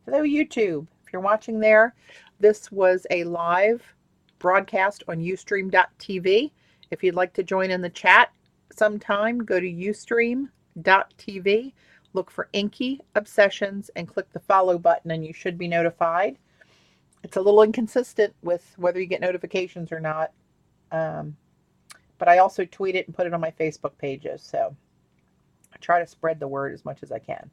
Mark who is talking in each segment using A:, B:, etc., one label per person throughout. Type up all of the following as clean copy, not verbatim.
A: Hello, YouTube. If you're watching there, this was a live broadcast on ustream.tv. If you'd like to join in the chat sometime, go to ustream.tv, look for Inky Obsessions, and click the follow button, and you should be notified. It's a little inconsistent with whether you get notifications or not, but I also tweet it and put it on my Facebook pages, so I try to spread the word as much as I can.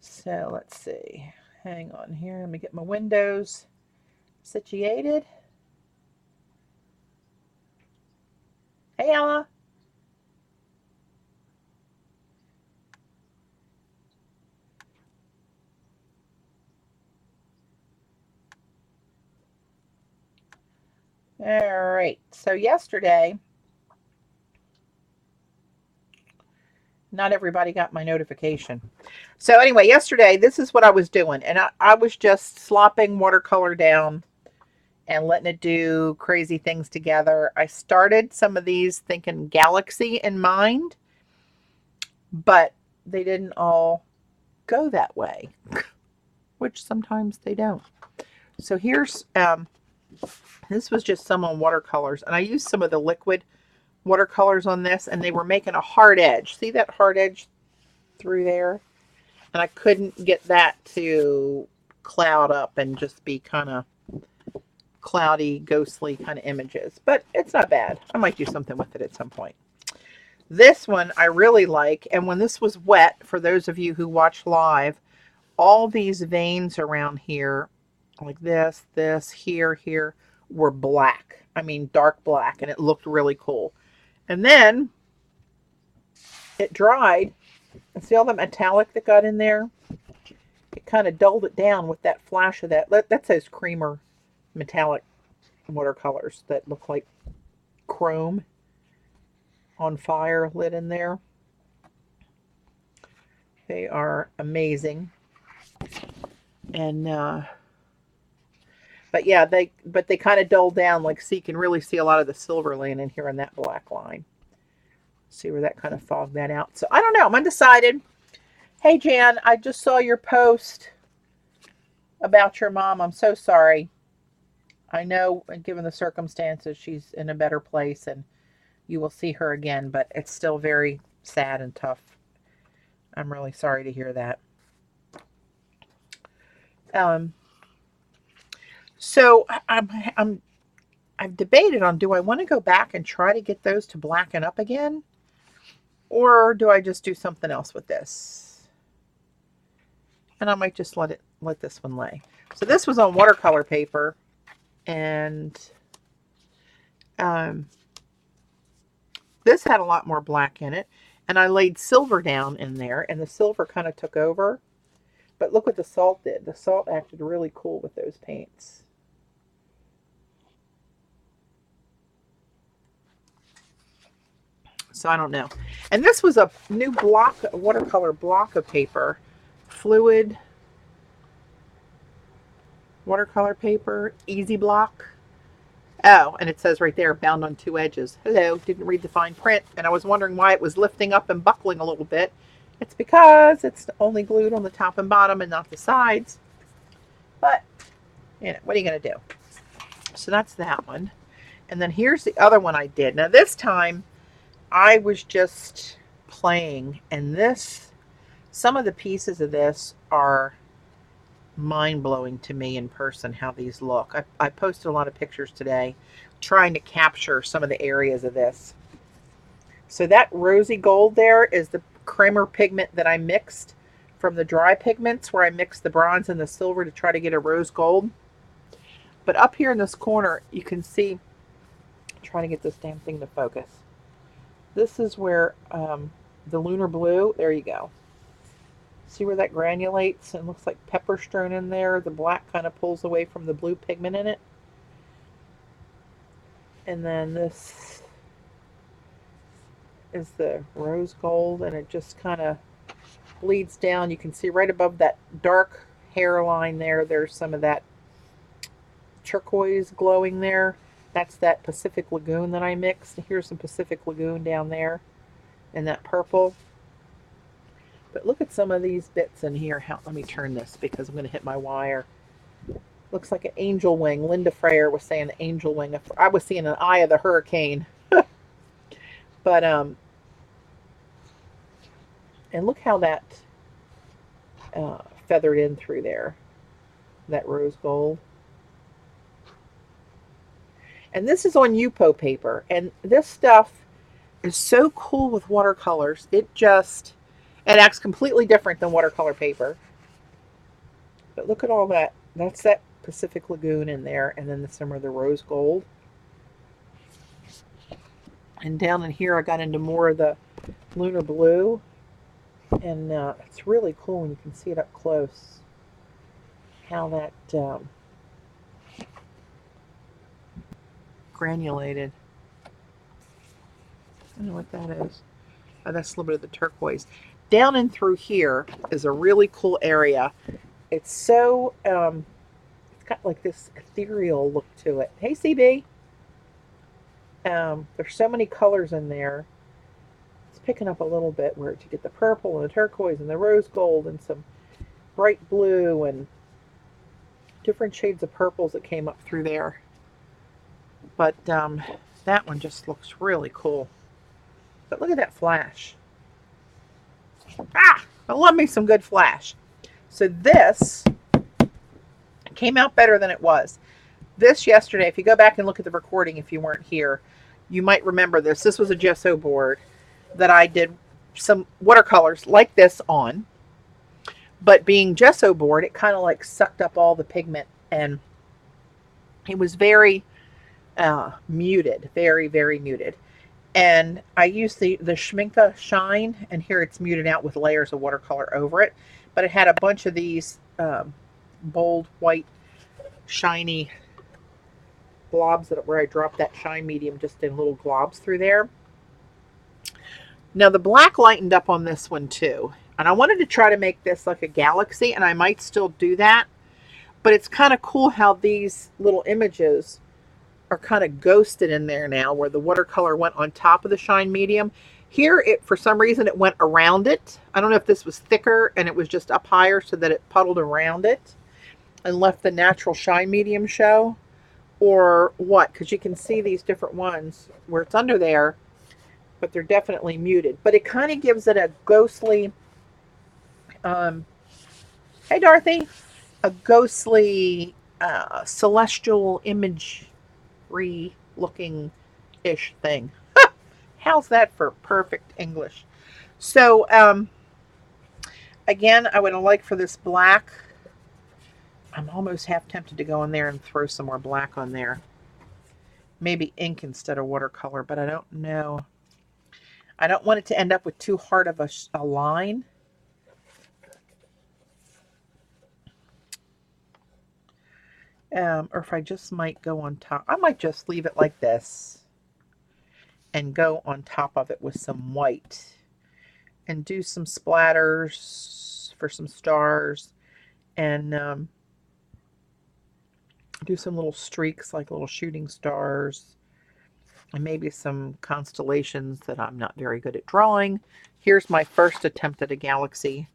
A: So let's see. Hang on here. Let me get my windows situated. Hey, Ella. All right. So yesterday, not everybody got my notification. So anyway, yesterday, this is what I was doing. And I was just slopping watercolor down and letting it do crazy things together. I started some of these thinking galaxy in mind, but they didn't all go that way, which sometimes they don't. So here's, this was just some on watercolors, and I used some of the liquid watercolors on this, and they were making a hard edge. See that hard edge through there? And I couldn't get that to cloud up and just be kind of cloudy, ghostly kind of images. But it's not bad. I might do something with it at some point. This one I really like, and when this was wet, for those of you who watch live, all these veins around here, like this, here, were black. I mean, dark black, and it looked really cool. And then it dried, and see all the metallic that got in there? It kind of dulled it down with that flash of that. That's those creamer metallic watercolors that look like chrome on fire lit in there. They are amazing. And but yeah, they kind of dull down, like, so you can really see a lot of the silver laying in here on that black line. See where that kind of fogged that out. So I don't know. I'm undecided. Hey, Jan, I just saw your post about your mom. I'm so sorry. I know, given the circumstances, she's in a better place and you will see her again, but it's still very sad and tough. I'm really sorry to hear that. So I've debated on, do I want to go back and try to get those to blacken up again? Or do I just do something else with this? And I might just let this one lay. So this was on watercolor paper, and this had a lot more black in it, and I laid silver down in there, and the silver kind of took over. But look what the salt did. The salt acted really cool with those paints. So I don't know. And this was a new block, a watercolor block of paper, fluid watercolor paper, easy block. Oh, and it says right there, bound on two edges. Hello, didn't read the fine print, and I was wondering why it was lifting up and buckling a little bit. It's because it's only glued on the top and bottom and not the sides. But, you know, what are you going to do? So that's that one. And then here's the other one I did. Now this time, I was just playing, and some of the pieces of this are mind-blowing to me in person, how these look. I posted a lot of pictures today trying to capture some of the areas of this. So that rosy gold there is the creamer pigment that I mixed from the dry pigments, where I mixed the bronze and the silver to try to get a rose gold. But up here in this corner, you can see, I'm trying to get this damn thing to focus. This is where the lunar blue, there you go. See where that granulates and looks like pepper strewn in there? The black kind of pulls away from the blue pigment in it. And then this is the rose gold, and it just kind of bleeds down. You can see right above that dark hairline there, there's some of that turquoise glowing there. That's that Pacific Lagoon that I mixed. Here's some Pacific Lagoon down there, and that purple. But look at some of these bits in here. Let me turn this because I'm going to hit my wire. Looks like an angel wing. Linda Freyer was saying an angel wing. I was seeing an eye of the hurricane. But and look how that feathered in through there. That rose gold. And this is on Yupo paper. And this stuff is so cool with watercolors. It acts completely different than watercolor paper. But look at all that. That's that Pacific Lagoon in there. And then some of the rose gold. And down in here, I got into more of the lunar blue. And it's really cool when you can see it up close. How that granulated. I don't know what that is. Oh, that's a little bit of the turquoise. Down and through here is a really cool area. It's so, it's got like this ethereal look to it. Hey, CB. There's so many colors in there. It's picking up a little bit where to get the purple and the turquoise and the rose gold and some bright blue and different shades of purples that came up through there. But that one just looks really cool. But look at that flash. I love me some good flash. So this came out better than it was. This yesterday, if you go back and look at the recording, if you weren't here, you might remember this. This was a gesso board that I did some watercolors like this on. But being gesso board, it kind of like sucked up all the pigment, and it was very muted, very, very muted. And I used the Schmincke Shine, and here it's muted out with layers of watercolor over it. But it had a bunch of these bold, white, shiny blobs where I dropped that shine medium just in little globs through there. Now the black lightened up on this one too. And I wanted to try to make this like a galaxy, and I might still do that. But it's kind of cool how these little images are kind of ghosted in there now, where the watercolor went on top of the shine medium. Here, for some reason, it went around it. I don't know if this was thicker and it was just up higher so that it puddled around it and left the natural shine medium show, or what, because you can see these different ones where it's under there, but they're definitely muted. But it kind of gives it a ghostly, hey Dorothy, a ghostly celestial image looking ish thing. How's that for perfect English? So again, I would like for this black, I'm almost half tempted to go in there and throw some more black on there. Maybe ink instead of watercolor, but I don't know. I don't want it to end up with too hard of a line. Or if I just might go on top. I might just leave it like this and go on top of it with some white and do some splatters for some stars and do some little streaks like little shooting stars and maybe some constellations that I'm not very good at drawing. Here's my first attempt at a galaxy.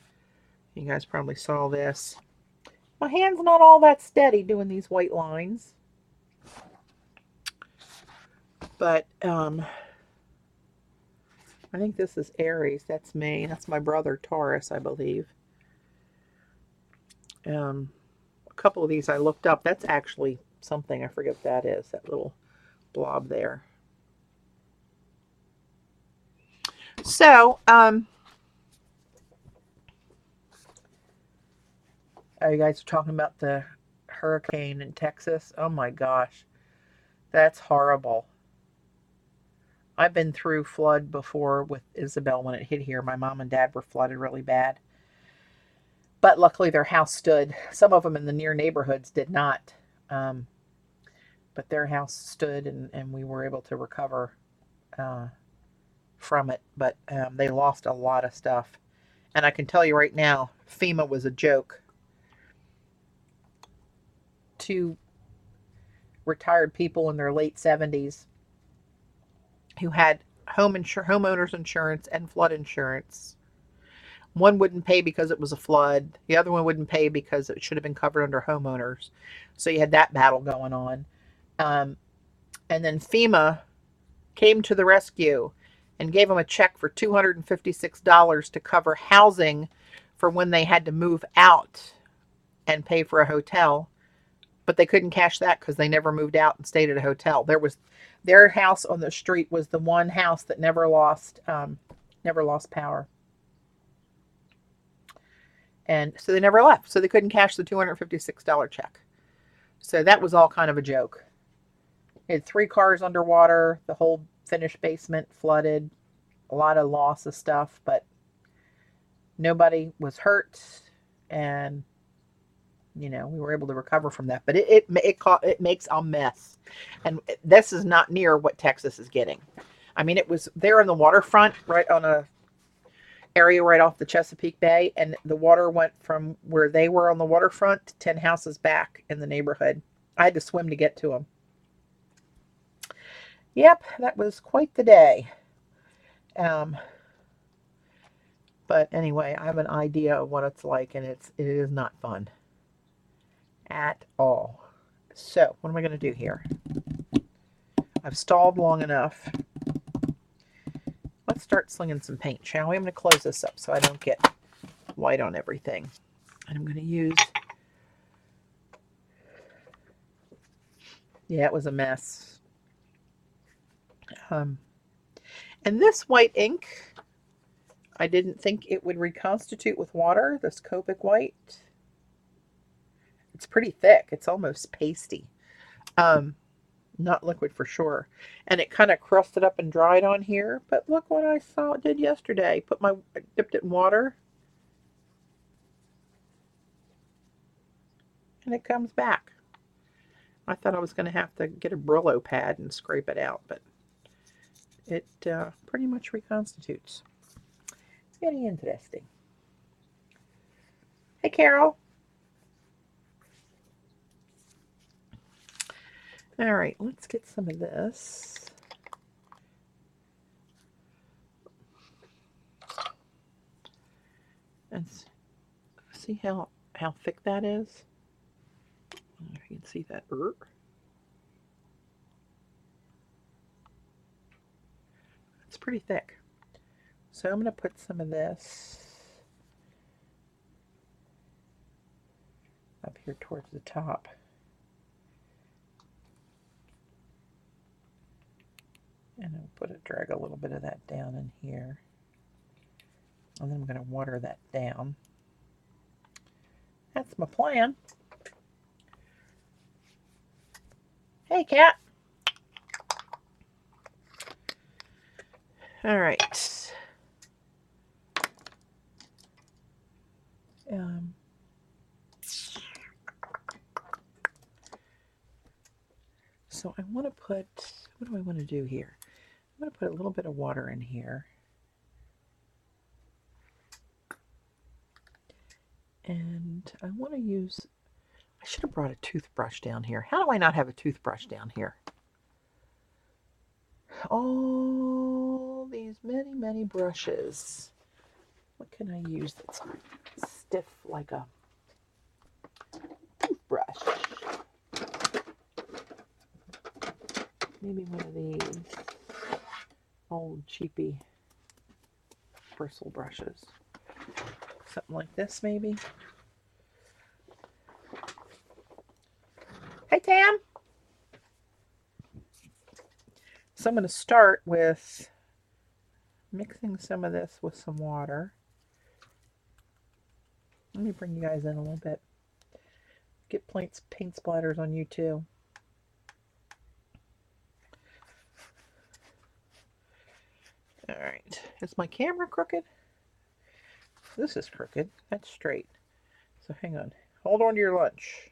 A: You guys probably saw this. My hand's not all that steady doing these white lines. But I think this is Aries. That's me. That's my brother Taurus, I believe. A couple of these I looked up. That's actually something. I forget what that is. That little blob there. So, oh, you guys are talking about the hurricane in Texas? Oh my gosh. That's horrible. I've been through flood before with Isabel when it hit here. My mom and dad were flooded really bad. But luckily their house stood. Some of them in the near neighborhoods did not. But their house stood and we were able to recover from it. But they lost a lot of stuff. And I can tell you right now, FEMA was a joke. 2 retired people in their late 70s who had homeowners insurance and flood insurance One wouldn't pay because it was a flood. The other one wouldn't pay because it should have been covered under homeowners. So you had that battle going on. Um, and then FEMA came to the rescue and gave them a check for $256 to cover housing for when they had to move out and pay for a hotel. But they couldn't cash that because they never moved out and stayed at a hotel. Their house on the street was the one house that never lost power. And so they never left. So they couldn't cash the $256 check. So that was all kind of a joke. It had 3 cars underwater, the whole finished basement flooded, a lot of loss of stuff, but nobody was hurt, and we were able to recover from that. But it makes a mess, and this is not near what Texas is getting. I mean, it was there on the waterfront, right on a area right off the Chesapeake Bay, and the water went from where they were on the waterfront to 10 houses back in the neighborhood. I had to swim to get to them. Yep, that was quite the day. But anyway, I have an idea of what it's like, and it is not fun at all. So what am I going to do here? I've stalled long enough. Let's start slinging some paint, shall we? I'm going to close this up so I don't get white on everything. And I'm going to use, yeah, it was a mess. And this white ink, I didn't think it would reconstitute with water, this Copic white. It's pretty thick. It's almost pasty. Not liquid for sure. And it kind of crusted up and dried on here. But look what I saw it did yesterday. I dipped it in water. And it comes back. I thought I was going to have to get a Brillo pad and scrape it out. But it pretty much reconstitutes. Very interesting. Hey, Carol. All right, let's get some of this. And see how thick that is? If you can see that. It's pretty thick. So I'm going to put some of this up here towards the top. And I'll drag a little bit of that down in here. And then I'm going to water that down. That's my plan. Hey, cat. All right. So I want to put, what do I want to do here? I'm going to put a little bit of water in here. And I want to use, I should have brought a toothbrush down here. How do I not have a toothbrush down here? All these many, many brushes. What can I use that's stiff like a toothbrush? Maybe one of these old cheapy bristle brushes. Something like this, maybe. Hey, Tam. So I'm going to start with mixing some of this with some water. Let me bring you guys in a little bit. Get paint splatters on you too. All right. Is my camera crooked? This is crooked. That's straight. So hang on. Hold on to your lunch.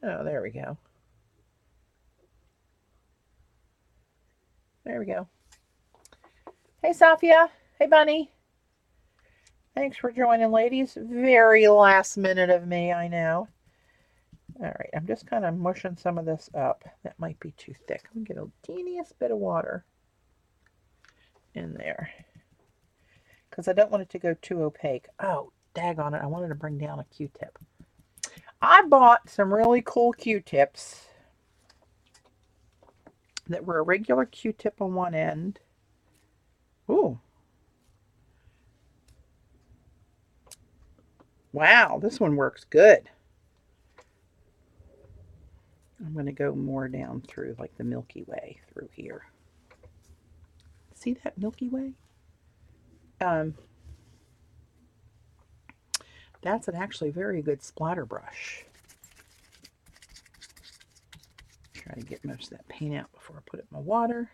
A: Oh, there we go. There we go. Hey, Safia. Hey, Bunny. Thanks for joining, ladies. Very last minute of me, I know. All right, I'm just kind of mushing some of this up. That might be too thick. I'm going to get a teeniest bit of water in there. because I don't want it to go too opaque. Oh, daggone it. I wanted to bring down a Q-tip. I bought some really cool Q-tips that were a regular Q-tip on one end. Ooh. Wow, this one works good. I'm going to go more down through like the Milky Way through here. See that Milky Way? That's an actually very good splatter brush. Try to get most of that paint out before I put it in my water.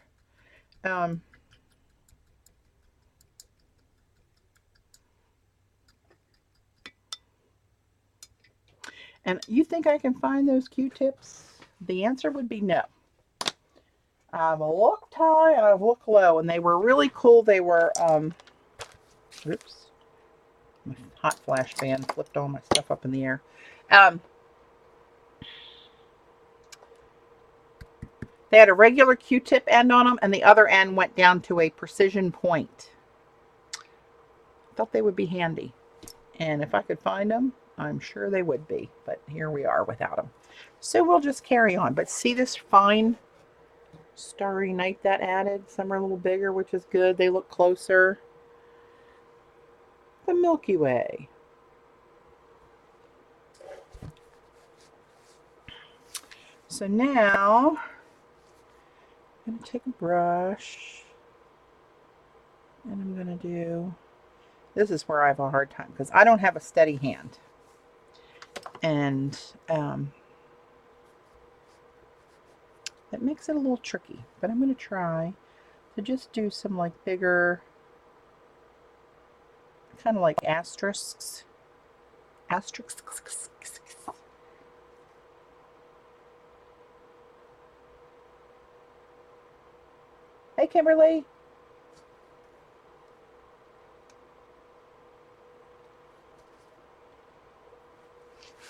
A: And you think I can find those Q-tips? The answer would be no. I've looked high and I've looked low, and they were really cool. They were, oops, my hot flash fan flipped all my stuff up in the air. They had a regular Q-tip end on them, and the other end went down to a precision point. Thought they would be handy. And if I could find them, I'm sure they would be. But here we are without them. So we'll just carry on. But see this fine starry night that added? Some are a little bigger, which is good. They look closer. The Milky Way. So now I'm going to take a brush and I'm going to do, this is where I have a hard time because I don't have a steady hand. And that makes it a little tricky, but I'm going to try to just do some like bigger, kind of like asterisks. Asterisks. Hey, Kimberly.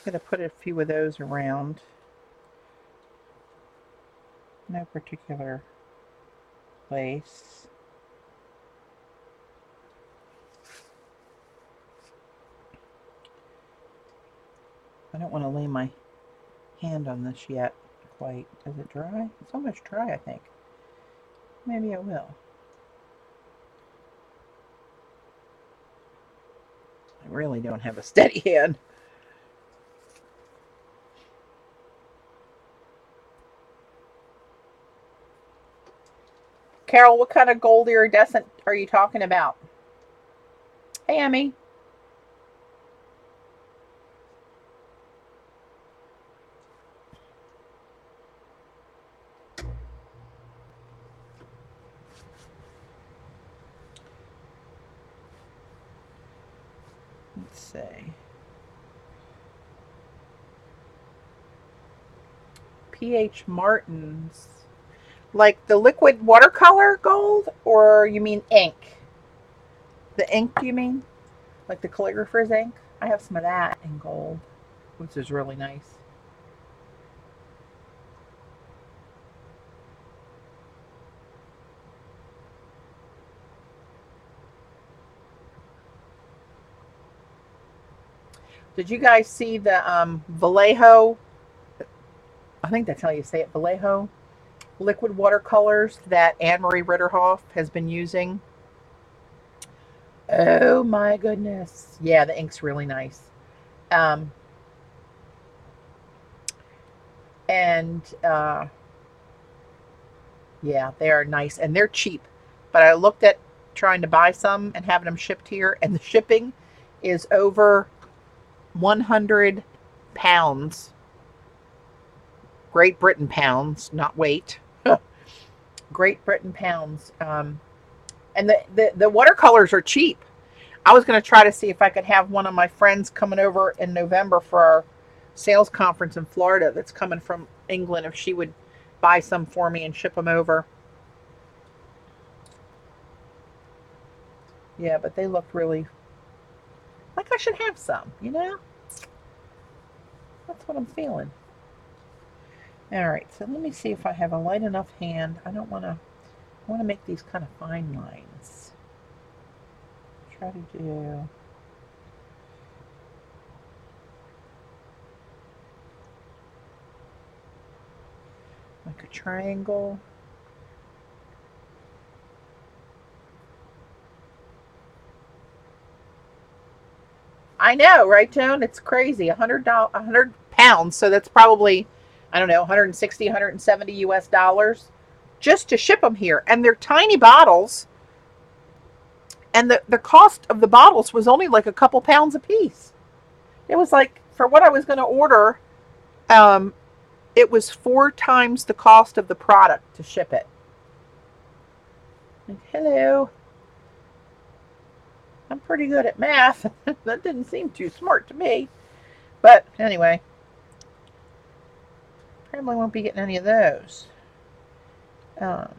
A: I'm going to put a few of those around. No particular place. I don't want to lay my hand on this yet quite. Is it dry? It's almost dry, I think. Maybe I will. I really don't have a steady hand. Carol, what kind of gold iridescent are you talking about? Hey, Emmy. Let's see. P.H. Martin's. Like the liquid watercolor gold? Or you mean ink? The ink, you mean? Like the calligrapher's ink? I have some of that in gold, which is really nice. Did you guys see the Vallejo? I think that's how you say it, Vallejo liquid watercolors that Anne Marie Ritterhoff has been using. Oh my goodness. Yeah, the ink's really nice. Um, and yeah, they are nice and they're cheap. But I looked at trying to buy some and having them shipped here, and the shipping is over 100 pounds. Great Britain pounds, not weight. Great Britain pounds. And the watercolors are cheap. I was going to try to see if I could have one of my friends coming over in November for our sales conference in Florida that's coming from England, if she would buy some for me and ship them over. Yeah, but they look really like I should have some, you know? That's what I'm feeling. All right, so let me see if I have a light enough hand. I want to make these kind of fine lines. try to do like a triangle. I know, right, Joan? It's crazy. £100, so that's probably, I don't know, 160, 170 US dollars just to ship them here. And they're tiny bottles, and the cost of the bottles was only like a couple pounds a piece. It was like, for what I was going to order, um, it was 4 times the cost of the product to ship it. Like, hello. I'm pretty good at math. That didn't seem too smart to me. But anyway, probably won't be getting any of those. Um,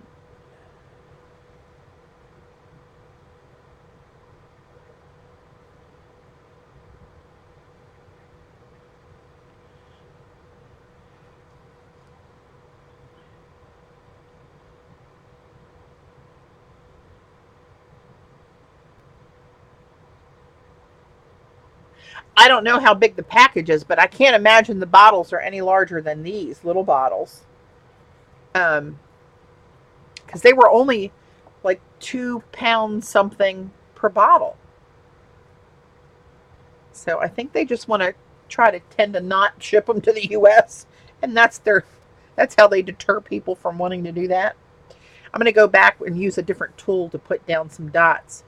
A: I don't know how big the package is, but I can't imagine the bottles are any larger than these little bottles. Because they were only like 2 pounds something per bottle. So I think they just want to try to tend to not ship them to the U.S. and that's how they deter people from wanting to do that. I'm going to go back and use a different tool to put down some dots.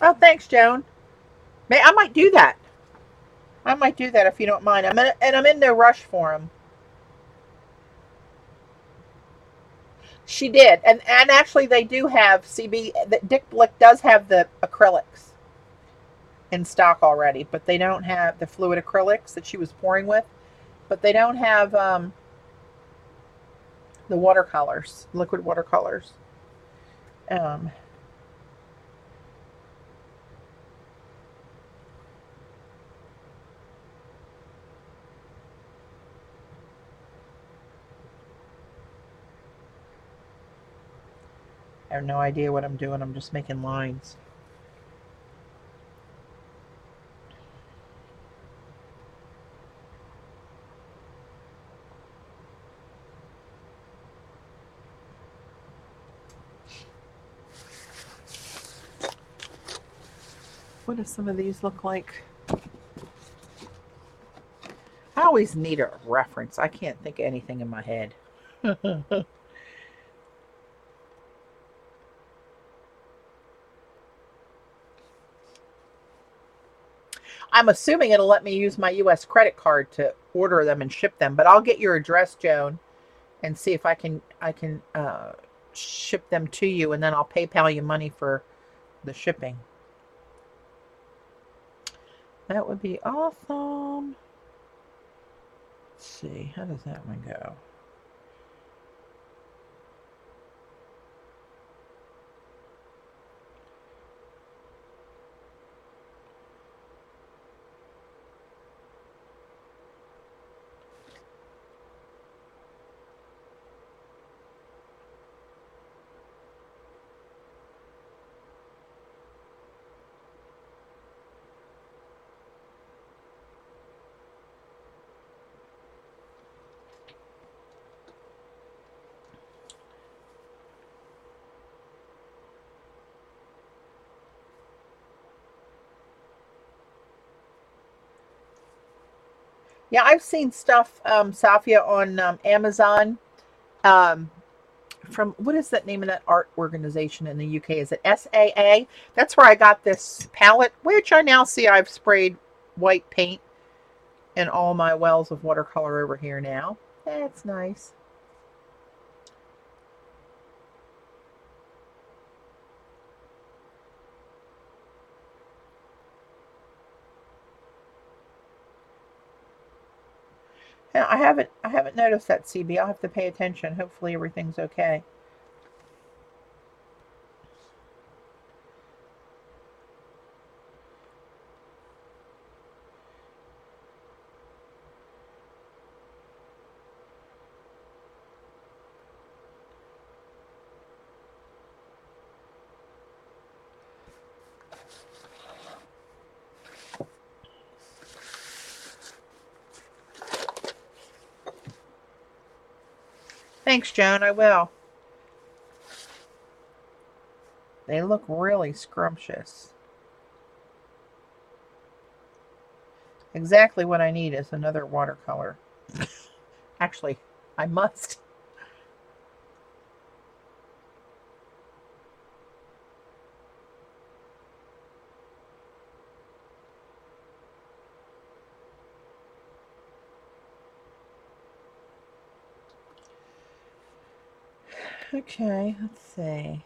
A: Oh, thanks, Joan. I might do that. I might do that if you don't mind. I'm in no rush for them. She did, and actually they do have CB. Dick Blick does have the acrylics in stock already, but they don't have the fluid acrylics that she was pouring with. But they don't have the watercolors, liquid watercolors. Um, I have no idea what I'm doing. I'm just making lines. What do some of these look like? I always need a reference. I can't think of anything in my head. I'm assuming it'll let me use my US credit card to order them and ship them, but I'll get your address, Joan, and see if I can ship them to you, and then I'll PayPal you money for the shipping. That would be awesome. Let's see, how does that one go? Yeah, I've seen stuff, Safia, on Amazon. Um, from what is that name of that art organization in the UK? Is it SAA? That's where I got this palette, which I now see I've sprayed white paint in all my wells of watercolor over here now. That's nice. Yeah, I haven't noticed that, CB. I'll have to pay attention. Hopefully everything's okay. Thanks, Joan. I will. They look really scrumptious. Exactly what I need is another watercolor. Actually, I must. Okay, let's see.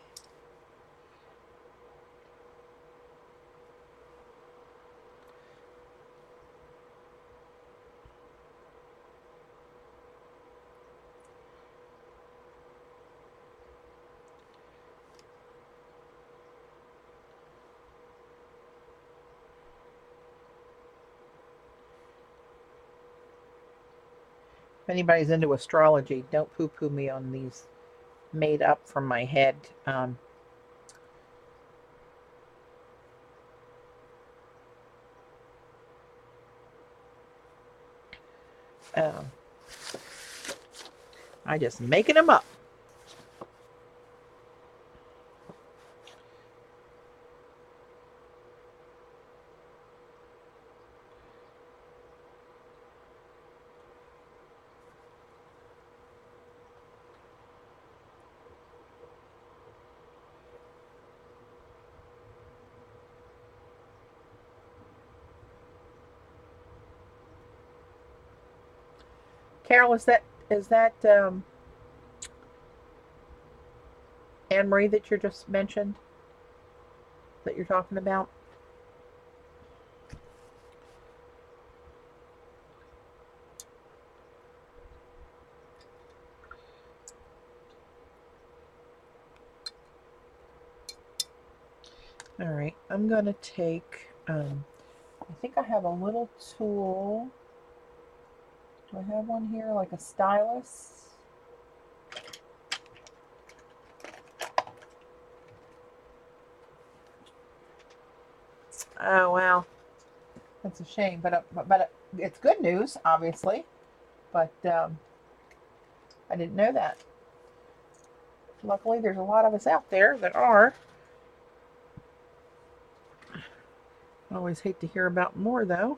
A: If anybody's into astrology, don't poo-poo me on these made up from my head. Um, uh, I just making them up. Carol, is that Anne Marie that you just mentioned that you're talking about? All right, I'm gonna take. I think I have a little tool. Do I have one here, like a stylus? Oh well, that's a shame, but it's good news, obviously. But I didn't know that. Luckily, there's a lot of us out there that are. I always hate to hear about more, though.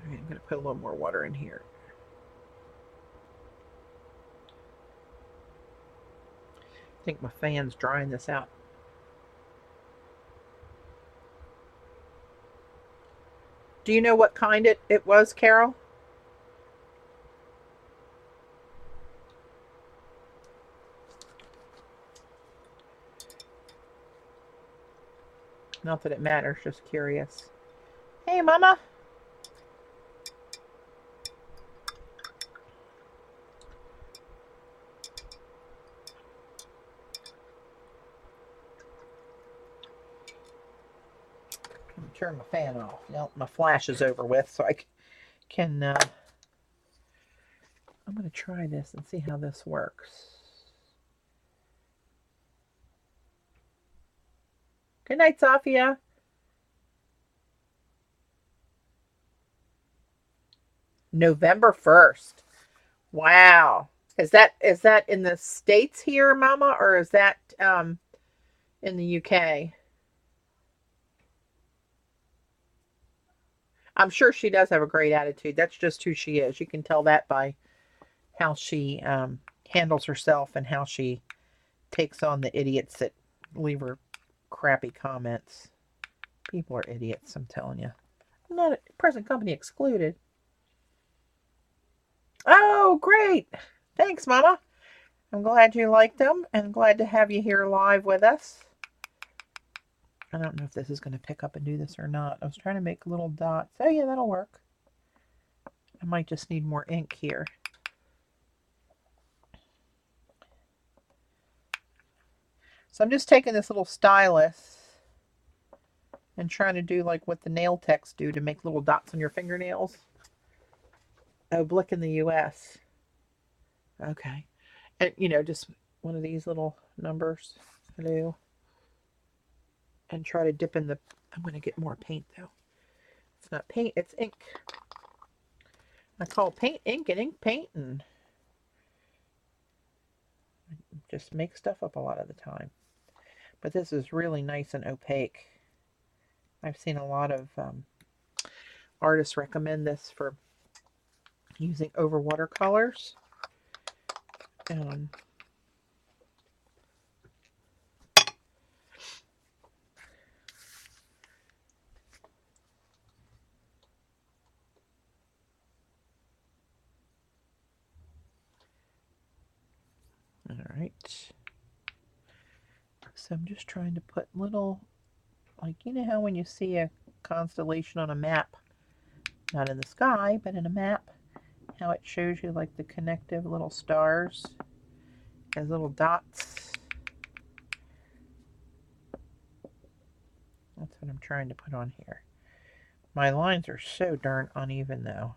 A: All right, I'm going to put a little more water in here. I think my fan's drying this out. Do you know what kind it was, Carol? Not that it matters, just curious. Hey, Mama. I'm gonna turn my fan off. Now my flash is over with, so I can. I'm going to try this and see how this works. Good night, Sophia. November 1st. Wow. Is that in the States here, Mama, or is that in the UK? I'm sure she does have a great attitude. That's just who she is. You can tell that by how she handles herself and how she takes on the idiots that leave her crappy comments. People are idiots, I'm telling you. Not present company excluded. Oh, great. Thanks, Mama. I'm glad you liked them and glad to have you here live with us. I don't know if this is going to pick up and do this or not. I was trying to make little dots. Oh, yeah, that'll work. I might just need more ink here. So I'm just taking this little stylus and trying to do like what the nail techs do to make little dots on your fingernails. Oh, Blick in the US. Okay. And, just one of these little numbers to do. And try to dip in the. I'm going to get more paint though. It's not paint, it's ink. I call paint ink and ink paint, and just make stuff up a lot of the time. But this is really nice and opaque. I've seen a lot of artists recommend this for using over watercolors. All right. So I'm just trying to put little, like, you know how when you see a constellation on a map, not in the sky, but in a map, how it shows you like the connective little stars as little dots. That's what I'm trying to put on here. My lines are so darn uneven though.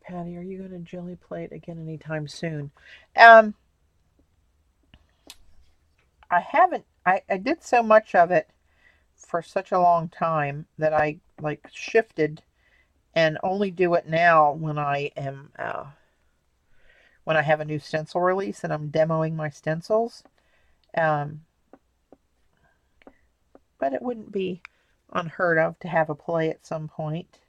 A: Patty, are you going to jelly plate again anytime soon? I haven't. I did so much of it for such a long time that I like shifted and only do it now when I am when I have a new stencil release and I'm demoing my stencils. But it wouldn't be unheard of to have a play at some point.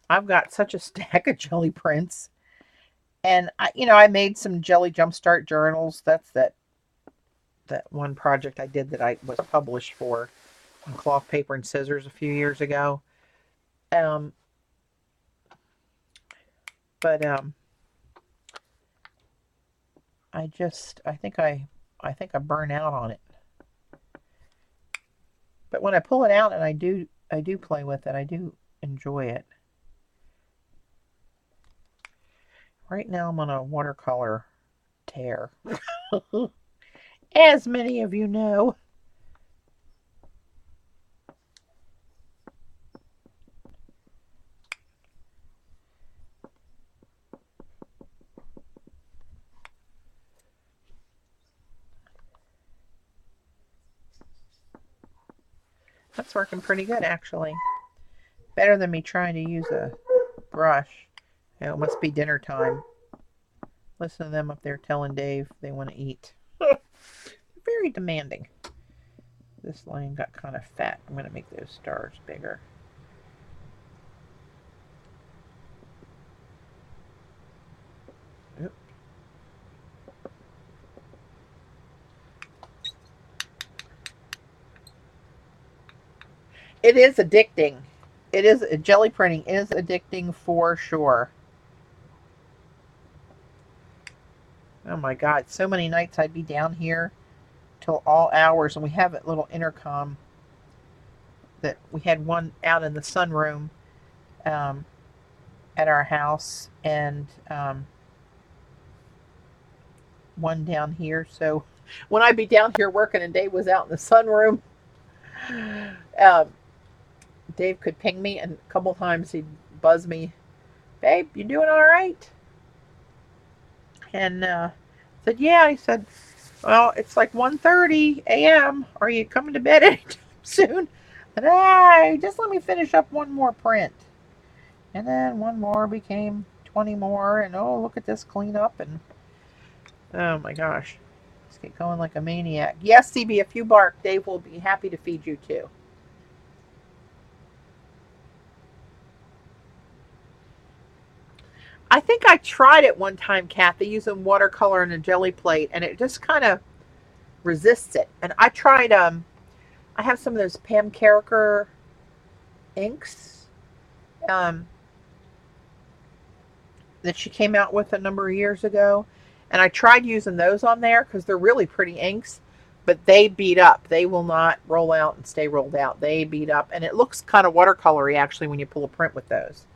A: I've got such a stack of jelly prints. And I made some jelly jumpstart journals. That's that one project I did that I was published for on cloth paper and scissors a few years ago. But I think I burn out on it. But when I pull it out and I do play with it, I do enjoy it. Right now I'm on a watercolor tear. As many of you know. That's working pretty good, actually. Better than me trying to use a brush. It must be dinner time. Listen to them up there telling Dave they want to eat. Very demanding. This line got kind of fat. I'm going to make those stars bigger. Oop. It is addicting. Jelly printing is addicting for sure. Oh my God, so many nights I'd be down here till all hours, and we have a little intercom that we had one out in the sunroom at our house, and one down here. So when I'd be down here working and Dave was out in the sunroom, Dave could ping me, and a couple times he'd buzz me, "Babe, you doing all right?" And said, "Yeah." He said, "Well, it's like 1:30 a.m. Are you coming to bed anytime soon?" And just let me finish up one more print. And then one more became 20 more, and oh, look at this cleanup, and oh my gosh. Just get going like a maniac. Yes, CB, if you bark, Dave will be happy to feed you too. I think I tried it one time, Kathy, using watercolor and a jelly plate, and it just kind of resists it. And I tried, I have some of those Pam Carricker inks that she came out with a number of years ago. And I tried using those on there because they're really pretty inks, but they beat up. They will not roll out and stay rolled out. They beat up. And it looks kind of watercolory, actually, when you pull a print with those.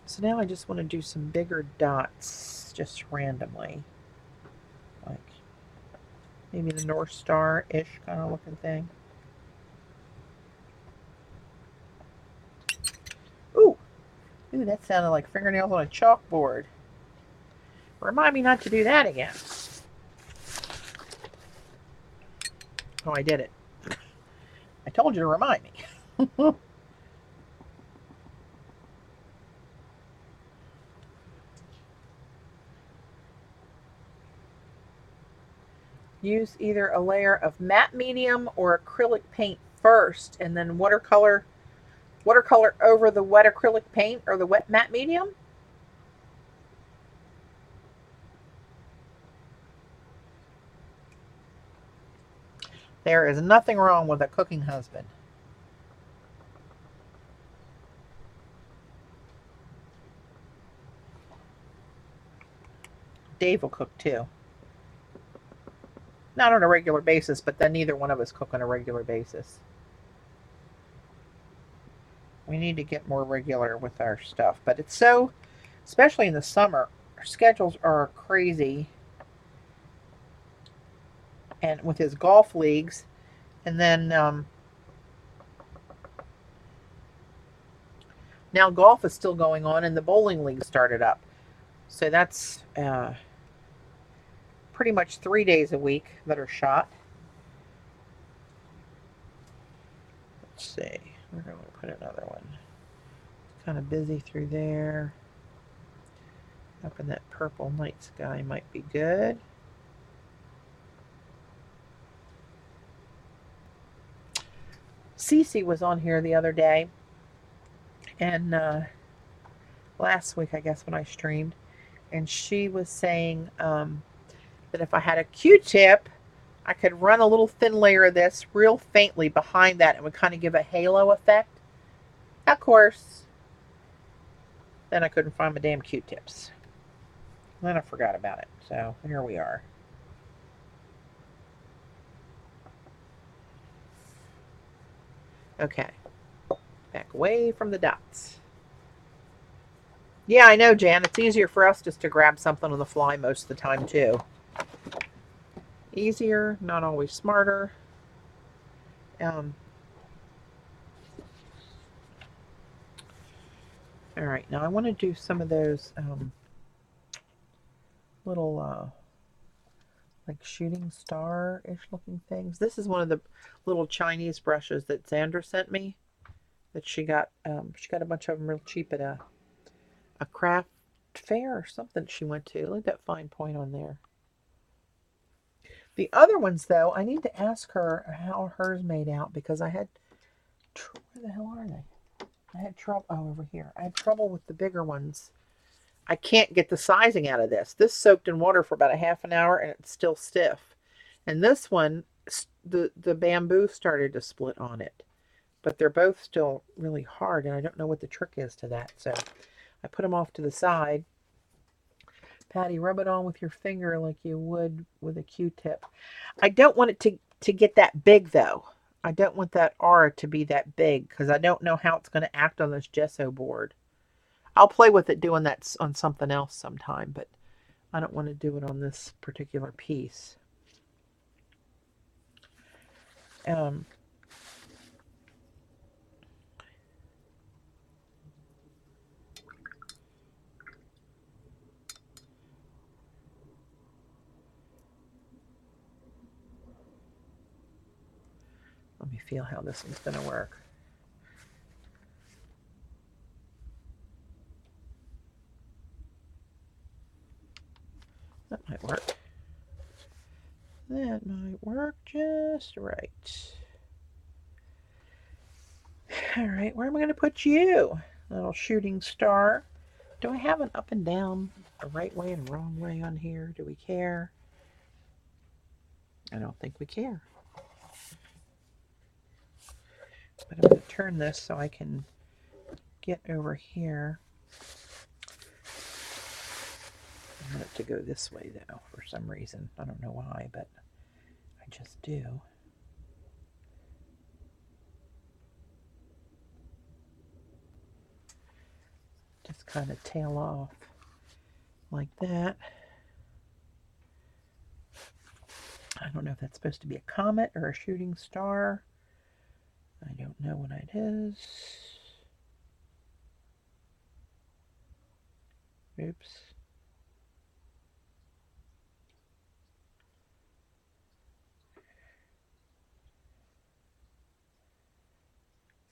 A: So now I just want to do some bigger dots just randomly. Like maybe the North Star-ish kind of looking thing. Ooh, Ooh, that sounded like fingernails on a chalkboard. Remind me not to do that again. Oh, I did it. I told you to remind me. Use either a layer of matte medium or acrylic paint first, and then watercolor over the wet acrylic paint or the wet matte medium. There is nothing wrong with a cooking husband. Dave will cook too. Not on a regular basis, but then neither one of us cook on a regular basis. We need to get more regular with our stuff, but it's so, especially in the summer, our schedules are crazy. And with his golf leagues, and then now golf is still going on, and the bowling league started up. So that's pretty much 3 days a week that are shot. Let's see. We're going to put another one. Kind of busy through there. Up in that purple night sky might be good. Cece was on here the other day, and last week, I guess, when I streamed, and she was saying that if I had a Q-tip, I could run a little thin layer of this real faintly behind that and would kind of give a halo effect. Of course, then I couldn't find my damn Q-tips. Then I forgot about it. So here we are. Okay. Back away from the dots. Yeah, I know, Jan. It's easier for us just to grab something on the fly most of the time, too. Easier, not always smarter. All right, now I want to do some of those little like shooting star-ish looking things. This is one of the little Chinese brushes that Xandra sent me. That she got a bunch of them real cheap at a craft fair or something she went to. Look at that fine point on there. The other ones, though, I need to ask her how hers made out because I had... Where the hell are they? I had trouble... Oh, over here. I had trouble with the bigger ones. I can't get the sizing out of this. This soaked in water for about a half an hour and it's still stiff. And this one, the bamboo started to split on it. But they're both still really hard, and I don't know what the trick is to that. So I put them off to the side. Patti, rub it on with your finger like you would with a Q-tip. I don't want it to get that big, though. I don't want that aura to be that big because I don't know how it's going to act on this gesso board. I'll play with it doing that on something else sometime, but I don't want to do it on this particular piece. Let me feel how this one's going to work. That might work. That might work just right. All right, where am I going to put you? Little shooting star. Do I have an up and down, a right way and wrong way on here? Do we care? I don't think we care. But I'm going to turn this so I can get over here. I want it to go this way, though, for some reason. I don't know why, but I just do. Just kind of tail off like that. I don't know if that's supposed to be a comet or a shooting star. I don't know what it is. Oops.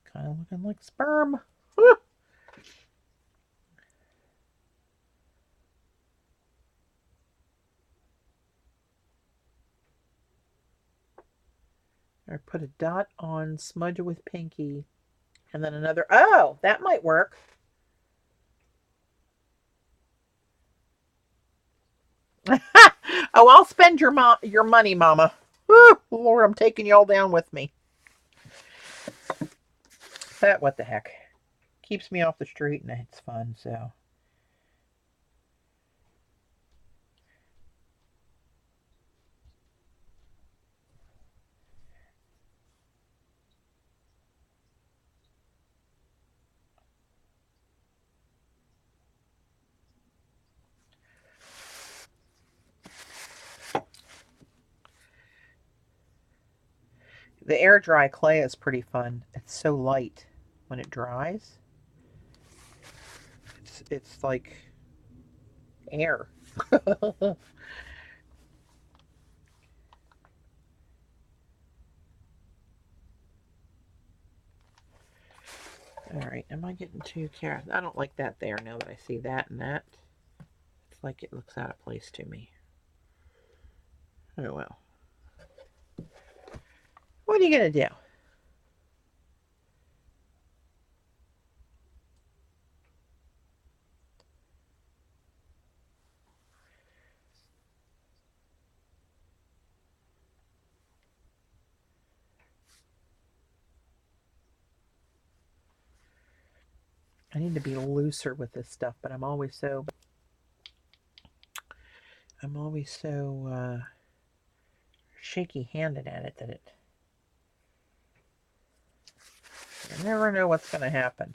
A: It's kind of looking like sperm. Woo! Or put a dot on, smudge it with pinky, and then another. Oh, that might work. Oh, I'll spend your money, Mama. Woo, Lord, I'm taking y'all down with me. But what the heck? Keeps me off the street and it's fun, so. The air dry clay is pretty fun. It's so light when it dries. It's like air. All right, am I getting too careful? I don't like that there now that I see that and that. It's like it looks out of place to me. Oh well. What are you going to do? I need to be looser with this stuff, but I'm always so shaky-handed at it that I never know what's going to happen.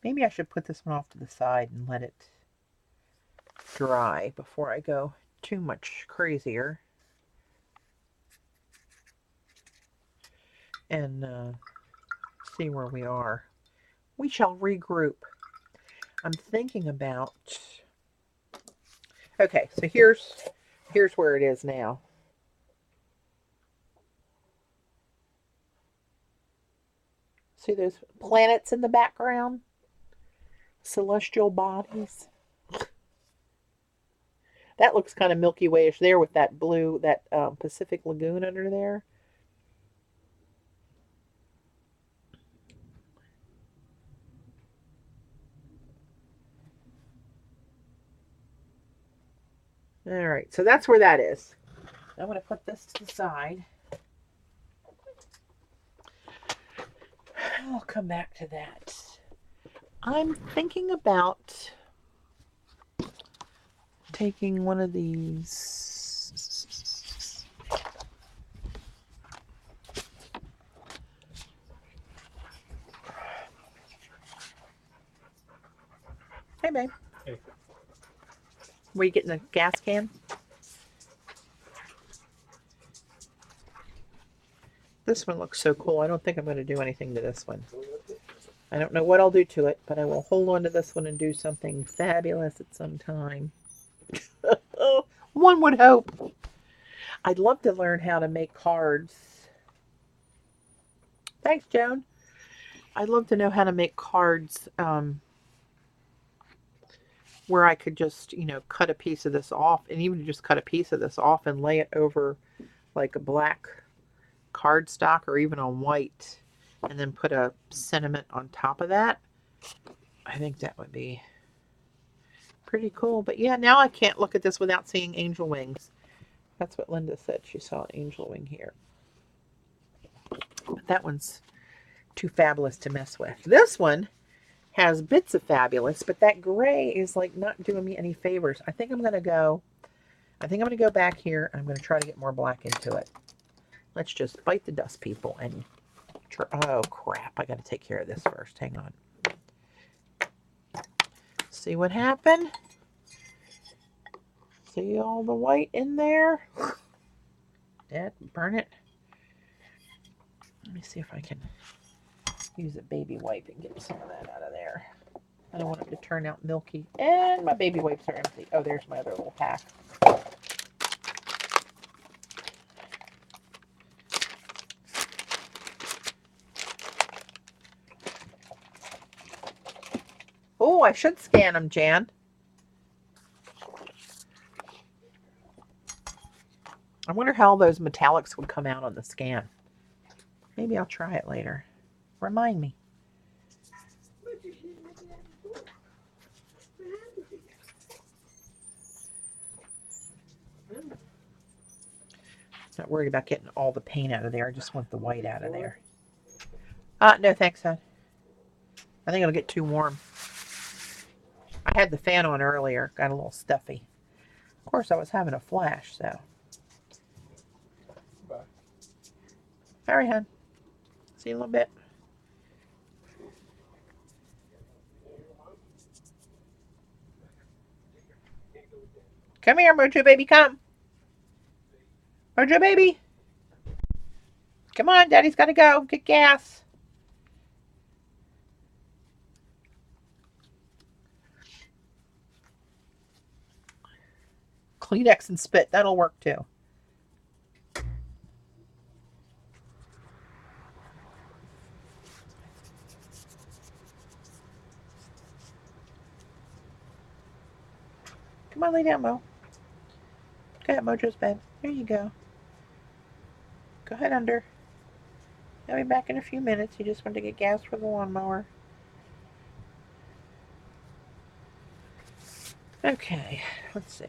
A: Maybe I should put this one off to the side and let it dry before I go too much crazier. And see where we are. We shall regroup. I'm thinking about. Okay, so here's where it is now. See those planets in the background? Celestial bodies. That looks kind of Milky Wayish there with that blue, that Pacific Lagoon under there. All right, so that's where that is. I'm going to put this to the side. I'll come back to that. I'm thinking about taking one of these. Hey, babe.
B: Hey.
A: Were you getting a gas can? This one looks so cool. I don't think I'm going to do anything to this one. I don't know what I'll do to it, but I will hold on to this one and do something fabulous at some time. One would hope. I'd love to learn how to make cards. Thanks, Joan. I'd love to know how to make cards where I could just, cut a piece of this off, and even just cut a piece of this off and lay it over like a black cardstock or even on white, and then put a sentiment on top of that. I think that would be pretty cool. But yeah, now I can't look at this without seeing angel wings. That's what Linda said. She saw an angel wing here. But that one's too fabulous to mess with. This one has bits of fabulous, but that gray is like not doing me any favors. I think I'm going to go back here. I'm going to try to get more black into it. Let's just bite the dust, people, and oh crap, I got to take care of this first. Hang on. See what happened? See all the white in there? Dad, burn it. Let me see if I can use a baby wipe and get some of that out of there. I don't want it to turn out milky. And my baby wipes are empty. Oh, there's my other little pack. Oh, I should scan them, Jan. I wonder how those metallics would come out on the scan. Maybe I'll try it later. Remind me. Not worried about getting all the paint out of there. I just want the white out of there. No thanks, hon. I think it'll get too warm. I had the fan on earlier. Got a little stuffy. Of course, I was having a flash, so. Bye. All right, hon. See you in a little bit. Come here, Mojo baby, come. Mojo baby. Come on, Daddy's got to go. Get gas. Kleenex and spit. That'll work too. Come on, lay down, Mo. Go ahead, Mojo's bed. There you go. Go ahead under. I'll be back in a few minutes. You just want to get gas for the lawnmower. Okay, let's see.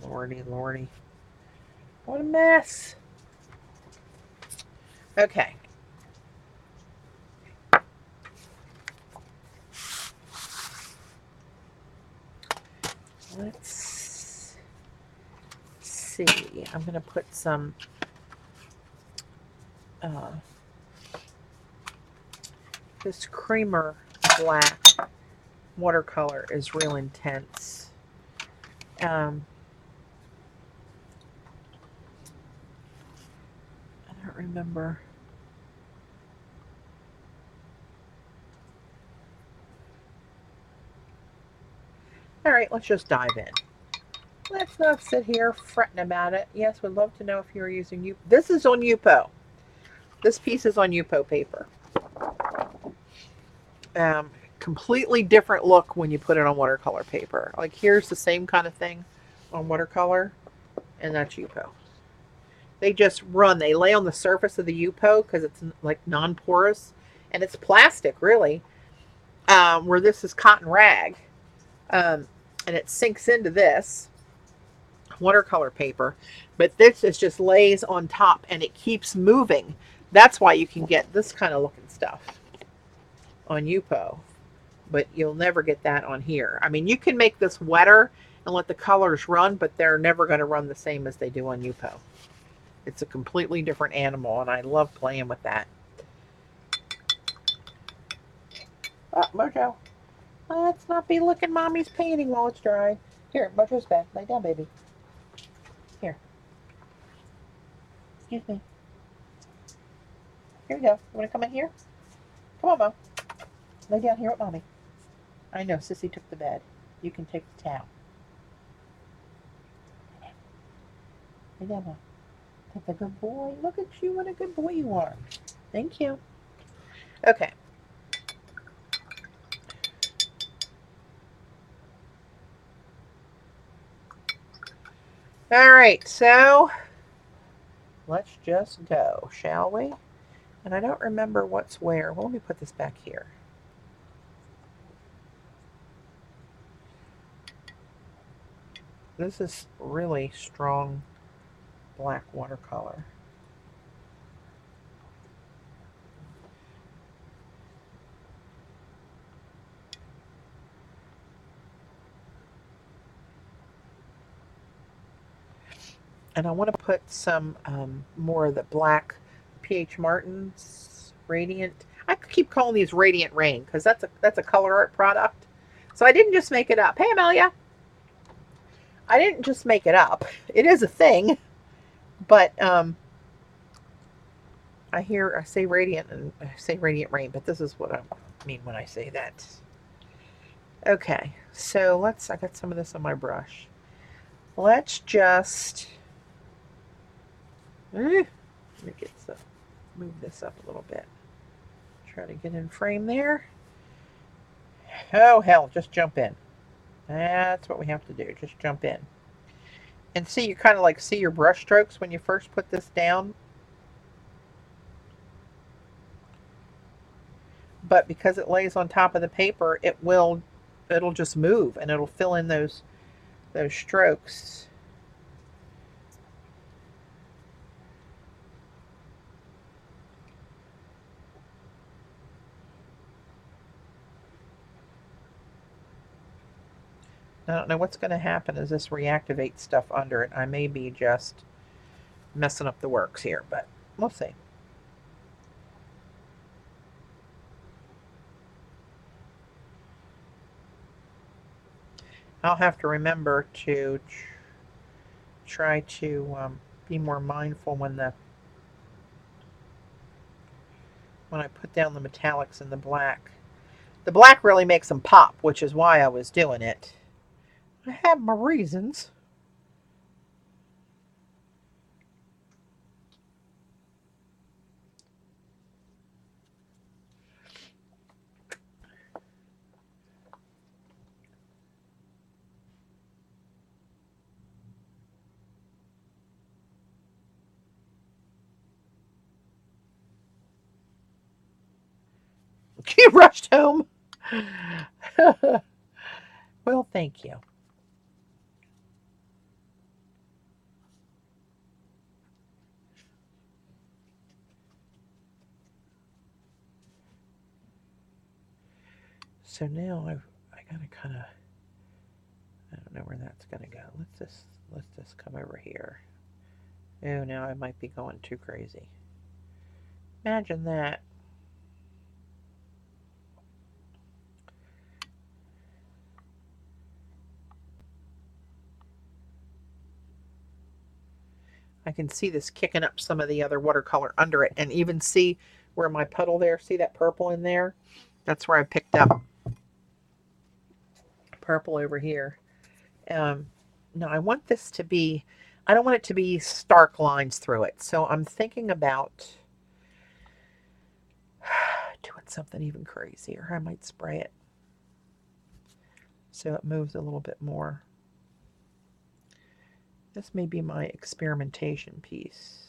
A: Lordy, lordy. What a mess. Okay. Let's see. I'm going to put some this creamer black watercolor is real intense. I don't remember. All right, let's just dive in. Let's not sit here fretting about it. Yes, we'd love to know if you're using Yupo. This is on Yupo. This piece is on Yupo paper. Completely different look when you put it on watercolor paper. Like here's the same kind of thing on watercolor, and that's Yupo. They just run. They lay on the surface of the Yupo because it's like non-porous, and it's plastic really. Where this is cotton rag. And it sinks into this watercolor paper, but this is just lays on top and it keeps moving. That's why you can get this kind of looking stuff on Yupo, but you'll never get that on here. I mean, you can make this wetter and let the colors run, but they're never going to run the same as they do on Yupo. It's a completely different animal, and I love playing with that. Oh, Mojo. Let's not be looking Mommy's painting while it's dry. Here, Mojo's bed. Lay down, baby. Here. Excuse me. Here we go. You want to come in here? Come on, Mo. Lay down here with Mommy. I know, Sissy took the bed. You can take the towel. Lay down, Mo. That's a good boy. Look at you. What a good boy you are. Thank you. Okay. All right, so let's just go, shall we? And I don't remember what's where. Well, let me put this back here. This is really strong black watercolor. And I want to put some more of the black P.H. Martin's Radiant. I keep calling these Radiant Rain because that's a color art product. So I didn't just make it up. Hey, Amelia. I didn't just make it up. It is a thing, but I say radiant and I say radiant rain, but this is what I mean when I say that. Okay, so I got some of this on my brush. Let's just, let me get some, move this up a little bit. Try to get in frame there. Oh hell, just jump in. That's what we have to do, just jump in. And see, you kind of like see your brush strokes when you first put this down. But because it lays on top of the paper, it'll just move and it'll fill in those strokes. I don't know what's going to happen as this reactivates stuff under it. I may be just messing up the works here, but we'll see. I'll have to remember to try to be more mindful when I put down the metallics and the black. The black really makes them pop, which is why I was doing it. I have my reasons. You rushed home. Well, thank you. So now I gotta kind of, I don't know where that's gonna go. Let's just come over here. Oh, now I might be going too crazy. Imagine that. I can see this kicking up some of the other watercolor under it, and even see where my puddle there, see that purple in there? That's where I picked up purple over here. No, I want this to be, I don't want it to be stark lines through it. So I'm thinking about doing something even crazier. I might spray it so it moves a little bit more. This may be my experimentation piece.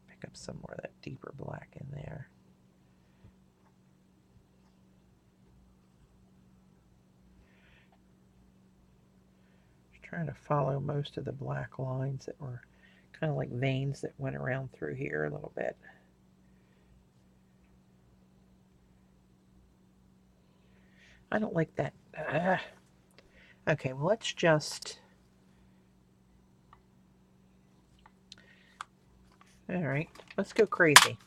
A: Pick up some more of that deeper black in there. Just trying to follow most of the black lines that were kind of like veins that went around through here a little bit. I don't like that. Okay, well, let's just... All right, let's go crazy.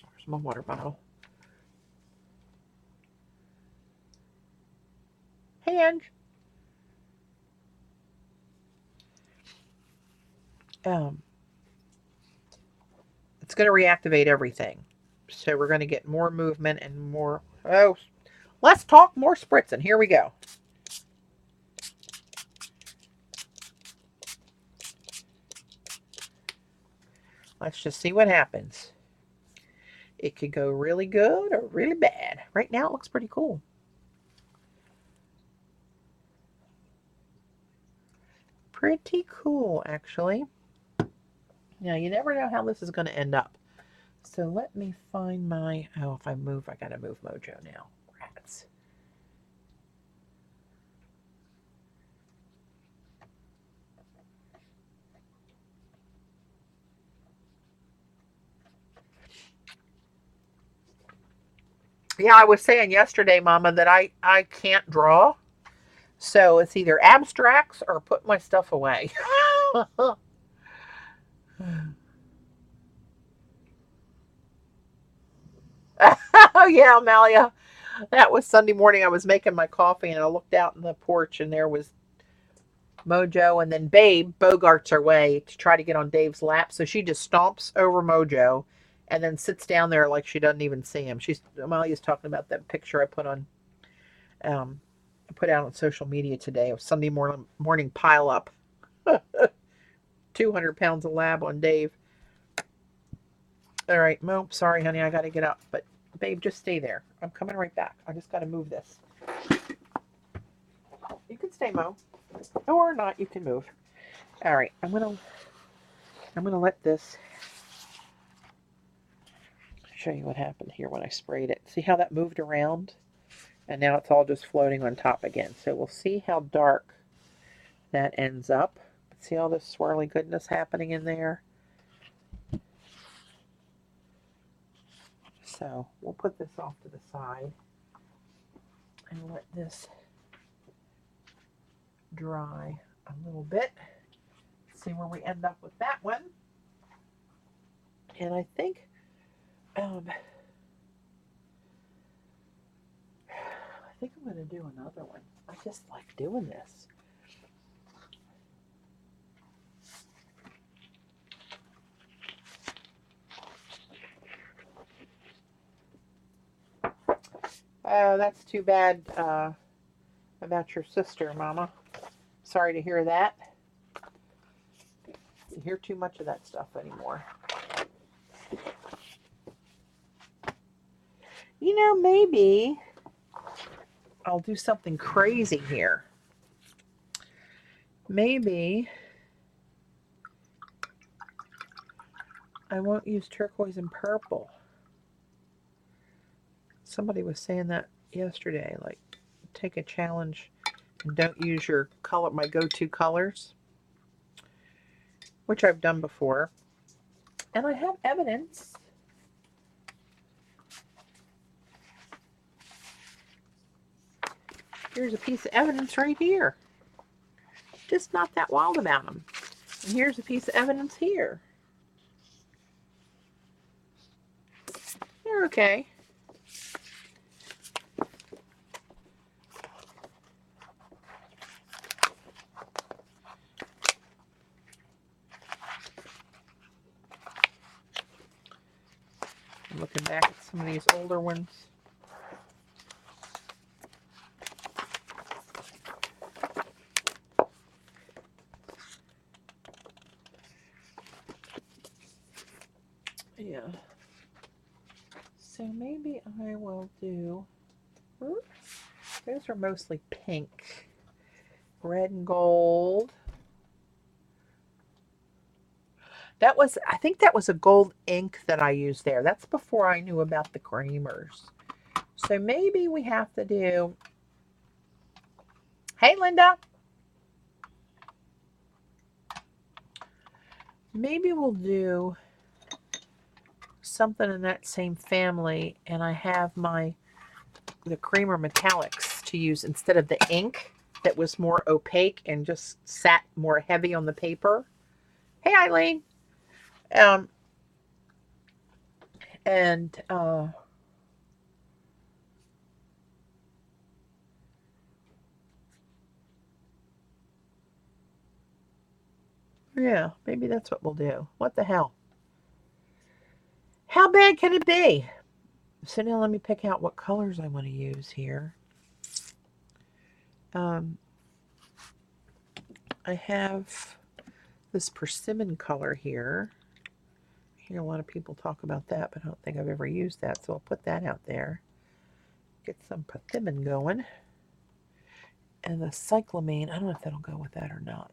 A: Where's my water bottle? Hey, Ange. It's going to reactivate everything. So we're going to get more movement and more... Oh, let's talk more spritzing. Here we go. Let's just see what happens. It could go really good or really bad. Right now it looks pretty cool. Pretty cool, actually. Now, you never know how this is going to end up. So let me find my... Oh, if I move, I got to move Mojo now. Rats. Yeah, I was saying yesterday, Mama, that I can't draw. So it's either abstracts or put my stuff away. Oh, yeah, Amalia. That was Sunday morning. I was making my coffee and I looked out in the porch and there was Mojo, and then Babe bogarts her way to try to get on Dave's lap. So she just stomps over Mojo and then sits down there like she doesn't even see him. She's Amalia's talking about that picture um, I put out on social media today of Sunday morning pile up. 200 pounds of lab on Dave. All right, Mo, sorry, honey, I got to get up. But, Babe, just stay there. I'm coming right back. I just got to move this. You can stay, Mo. Or not, you can move. All right, I'm gonna let this show you what happened here when I sprayed it. See how that moved around? And now it's all just floating on top again. So we'll see how dark that ends up. See all this swirly goodness happening in there? So we'll put this off to the side and let this dry a little bit. See where we end up with that one. And I think I'm going to do another one. I just like doing this. Oh, that's too bad about your sister, Mama. Sorry to hear that. You hear too much of that stuff anymore. You know, maybe I'll do something crazy here. Maybe I won't use turquoise and purple. Somebody was saying that yesterday, like take a challenge and don't use your color, my go-to colors, which I've done before. And I have evidence. Here's a piece of evidence right here. Just not that wild about them. And here's a piece of evidence here. They're okay. I'm looking back at some of these older ones. Yeah. So maybe I will do, those are mostly pink. Red and gold. I think that was a gold ink that I used there. That's before I knew about the creamers. So maybe we have to do, hey Linda. Maybe we'll do something in that same family, and I have the creamer metallics to use instead of the ink that was more opaque and just sat more heavy on the paper. Hey Eileen. Um, and yeah, maybe that's what we'll do. What the hell? How bad can it be? So now let me pick out what colors I want to use here. I have this persimmon color here. I hear a lot of people talk about that, but I don't think I've ever used that, so I'll put that out there. Get some persimmon going. And the cyclamine, I don't know if that'll go with that or not.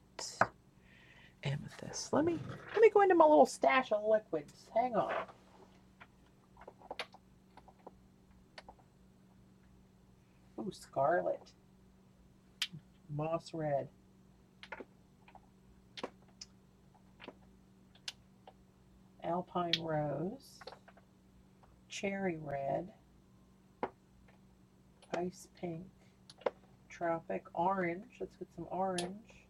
A: Amethyst. Let me go into my little stash of liquids. Hang on. Ooh, scarlet. Moss red. Alpine rose. Cherry red. Ice pink. Tropic orange. Let's get some orange.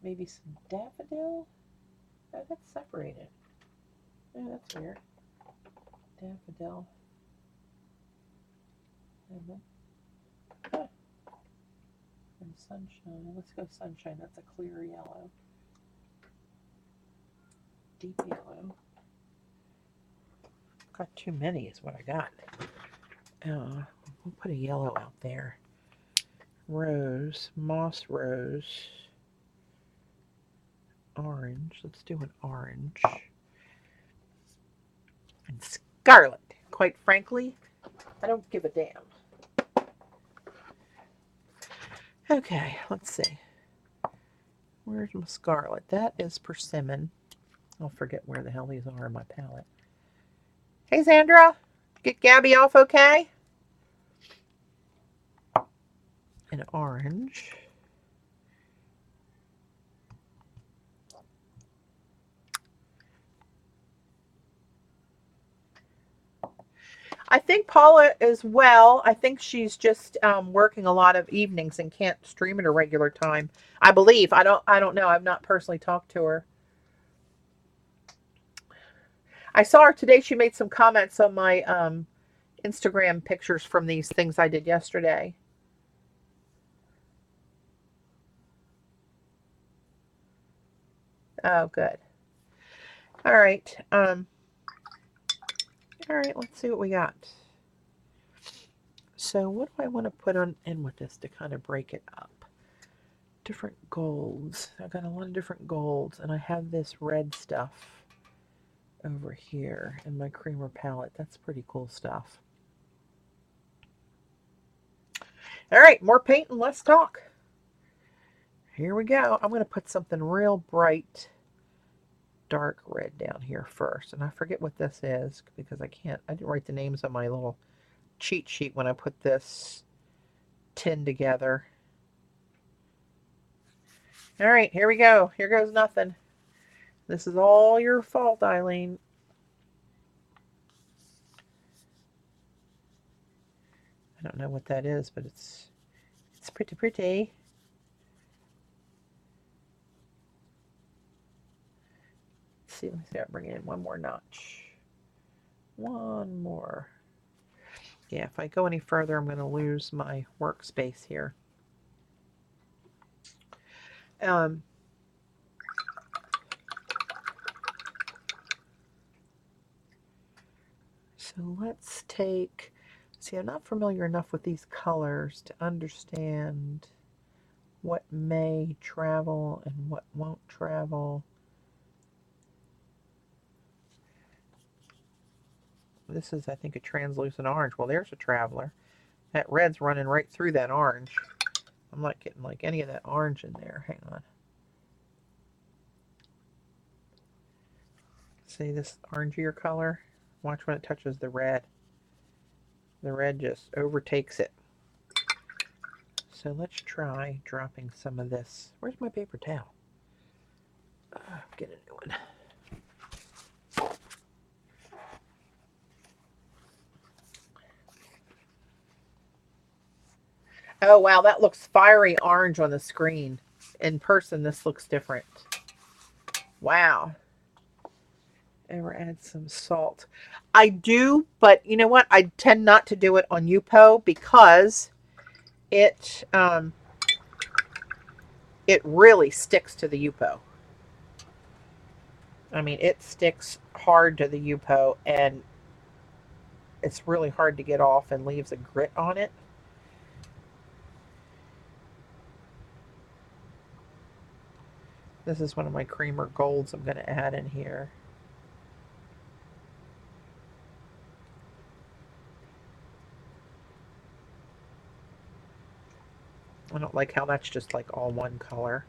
A: Maybe some daffodil. Oh, that's separated. Oh, that's weird. Daffodil. And then, huh, and sunshine. Let's go sunshine. That's a clear yellow. Deep yellow. Got too many is what I got. We'll put a yellow out there. Rose, moss rose, orange. Let's do an orange. And scarlet. Quite frankly, I don't give a damn. Okay, let's see. Where's my scarlet? That is persimmon. I'll forget where the hell these are in my palette. Hey, Sandra. Get Gabby off okay? An orange. I think Paula as well. I think she's just working a lot of evenings and can't stream at a regular time. I believe. I don't know. I've not personally talked to her. I saw her today. She made some comments on my Instagram pictures from these things I did yesterday. Oh, good. All right. All right. Let's see what we got. So what do I want to put on in with this to kind of break it up? Different golds. I got a lot of different golds, and I have this red stuff over here in my creamer palette. That's pretty cool stuff. All right, more paint and less talk. Here we go. I'm going to put something real bright, dark red down here first. And I forget what this is because I didn't write the names on my little cheat sheet when I put this tin together. All right, here we go. Here goes nothing. This is all your fault, Eileen. I don't know what that is, but it's pretty pretty. Let's see, I'll bring in one more notch. One more. Yeah, if I go any further, I'm going to lose my workspace here. So let's take, see, I'm not familiar enough with these colors to understand what may travel and what won't travel. This is, I think, a translucent orange. Well, there's a traveler. That red's running right through that orange. I'm not getting like any of that orange in there. Hang on. See this orangier color? Watch when it touches the red. The red just overtakes it. So let's try dropping some of this. Where's my paper towel? Get a new one. Oh, wow, that looks fiery orange on the screen. In person, this looks different. Wow. Ever add some salt? I do, but you know what? I tend not to do it on Yupo because it really sticks to the Yupo. I mean, it sticks hard to the Yupo, and it's really hard to get off and leaves a grit on it. This is one of my creamer golds I'm going to add in here. I don't like how that's just like all one color.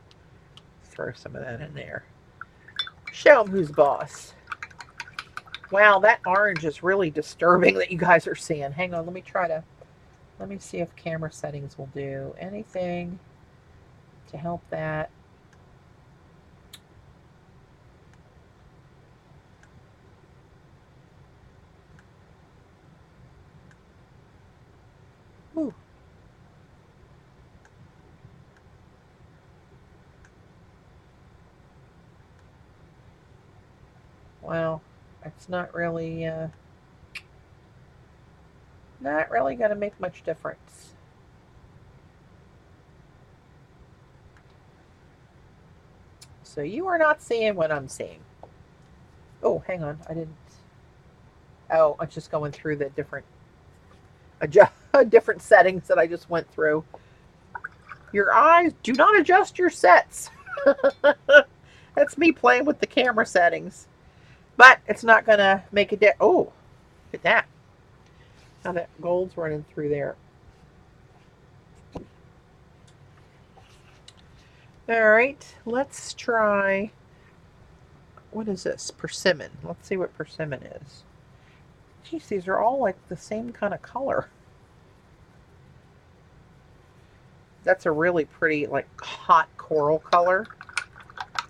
A: Throw some of that in there. Show them who's boss. Wow, that orange is really disturbing that you guys are seeing. Hang on, let me see if camera settings will do anything to help that. Ooh. Well, it's not really Not really going to make much difference. So you are not seeing what I'm seeing. Oh, hang on. I didn't. Oh, I'm just going through the adjust, different settings that I just went through. Your eyes, do not adjust your sets. That's me playing with the camera settings. But it's not going to make a difference. Oh, look at that. How that gold's running through there. All right, let's try. What is this? Persimmon. Let's see what persimmon is. Geez, these are all like the same kind of color. That's a really pretty, like, hot coral color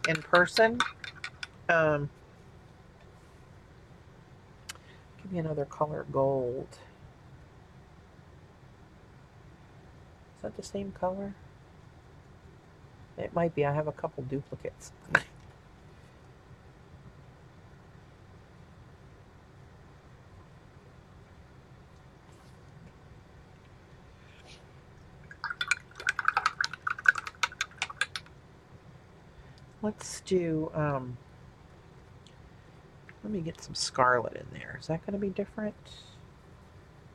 A: in person. Um, Give me another color, gold. Is that the same color? It might be. I have a couple duplicates. Let's do, let me get some scarlet in there. Is that going to be different?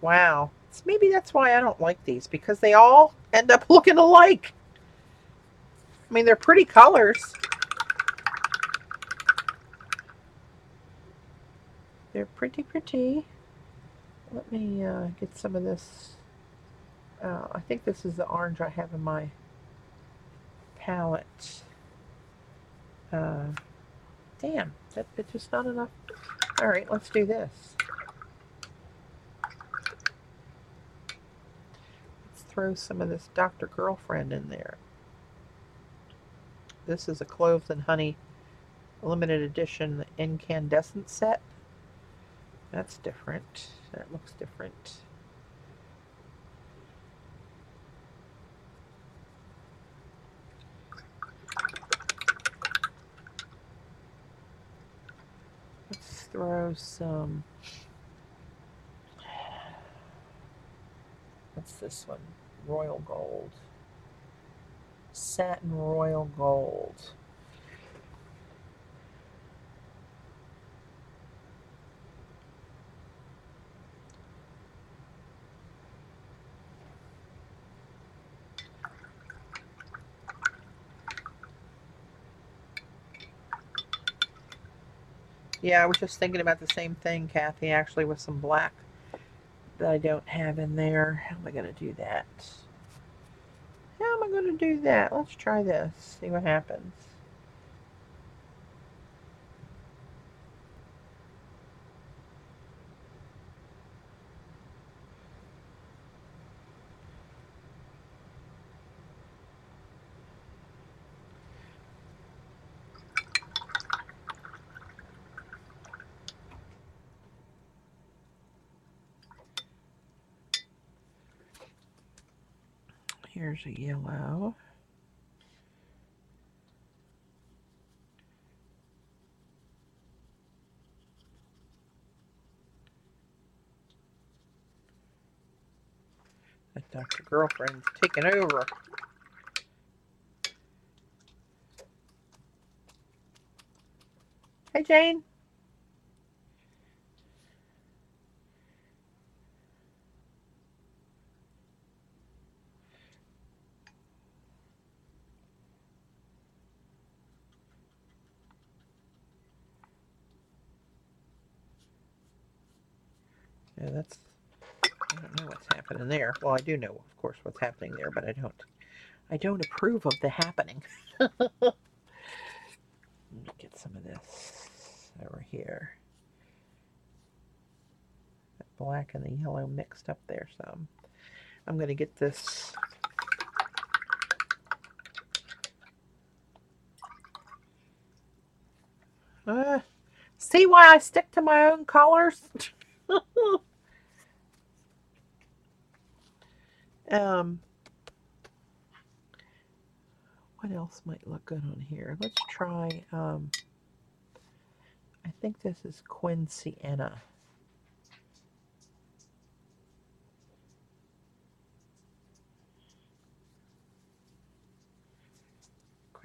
A: Wow. Maybe that's why I don't like these, because they all end up looking alike. I mean, they're pretty colors. They're pretty, pretty. Let me get some of this. I think this is the orange I have in my palette. Damn, that's just not enough. All right, let's do this. Let's throw some of this Dr. Girlfriend in there. This is a Cloves and Honey limited edition incandescent set. That's different. That looks different. Let's throw some. What's this one? Royal Gold. Satin Royal Gold. Yeah, I was just thinking about the same thing, Kathy, actually, with some black that I don't have in there. How am I going to do that? How am I going to do that? Let's try this, see what happens. Here's a yellow. That Dr. Girlfriend's taking over. Hey, Jane. Yeah, that's. I don't know what's happening there. Well, I do know, of course, what's happening there, but I don't approve of the happening. Let me get some of this over here. That black and the yellow mixed up there some. I'm going to get this. See why I stick to my own colors? um, what else might look good on here? Let's try. I think this is Quinn Sienna.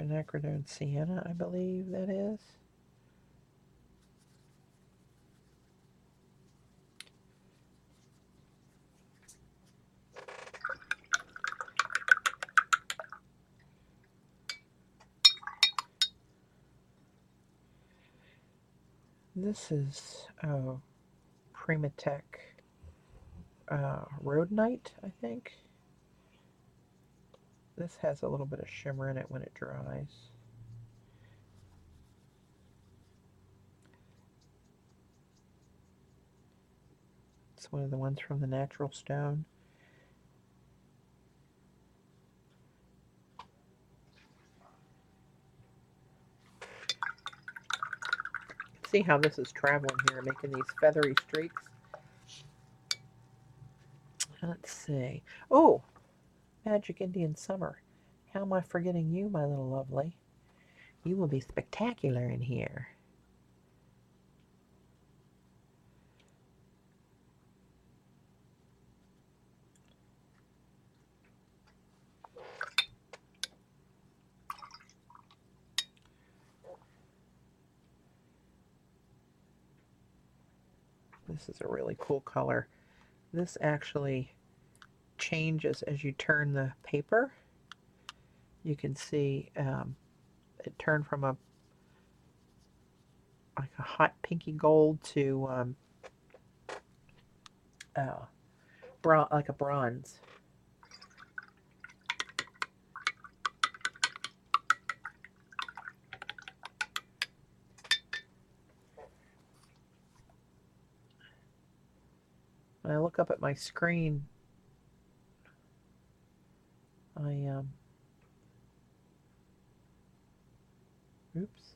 A: Quinacridone Sienna, I believe that is. This is Primatech Road Night, I think. This has a little bit of shimmer in it when it dries. It's one of the ones from the Natural Stone. See how this is traveling here, making these feathery streaks. Let's see. Oh, Magic Indian Summer. How am I forgetting you, my little lovely? You will be spectacular in here. This is a really cool color. This actually changes as you turn the paper. You can see it turned from a hot pinky gold to like a bronze. When I look up at my screen, oops,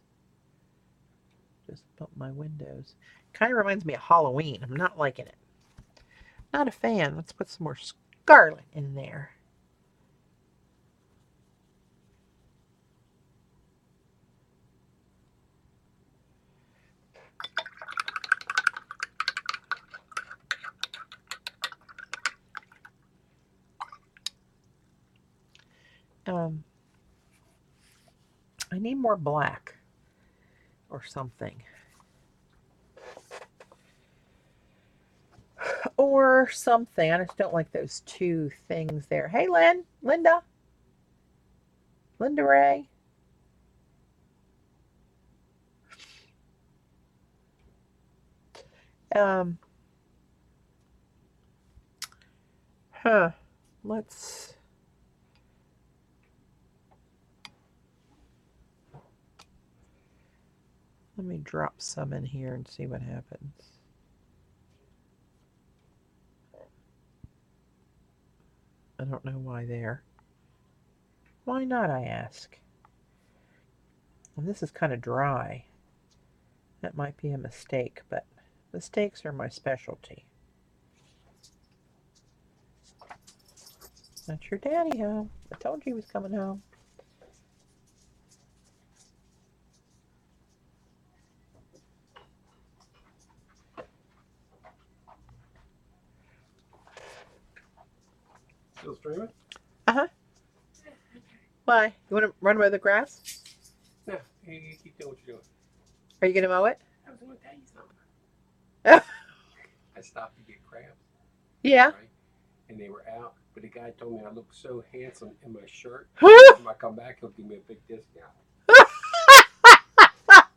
A: just bumped my windows. Kind of reminds me of Halloween. I'm not liking it. Not a fan. Let's put some more scarlet in there. I need more black or something. Or something. I just don't like those two things there. Hey, Linda Ray. Let's let me drop some in here and see what happens. I don't know why there. Why not, I ask? And this is kind of dry. That might be a mistake, but mistakes are my specialty. That's your daddy home. I told you he was coming home.
B: Still streaming?
A: Uh-huh. Why? You want to run by the grass?
B: No, you keep doing what you're doing.
A: Are you going to mow it?
B: I was going to tell you something. I stopped to get crabs.
A: Yeah.
B: Right? And they were out, but the guy told me I look so handsome in my shirt. When I come back, he'll give me a big discount.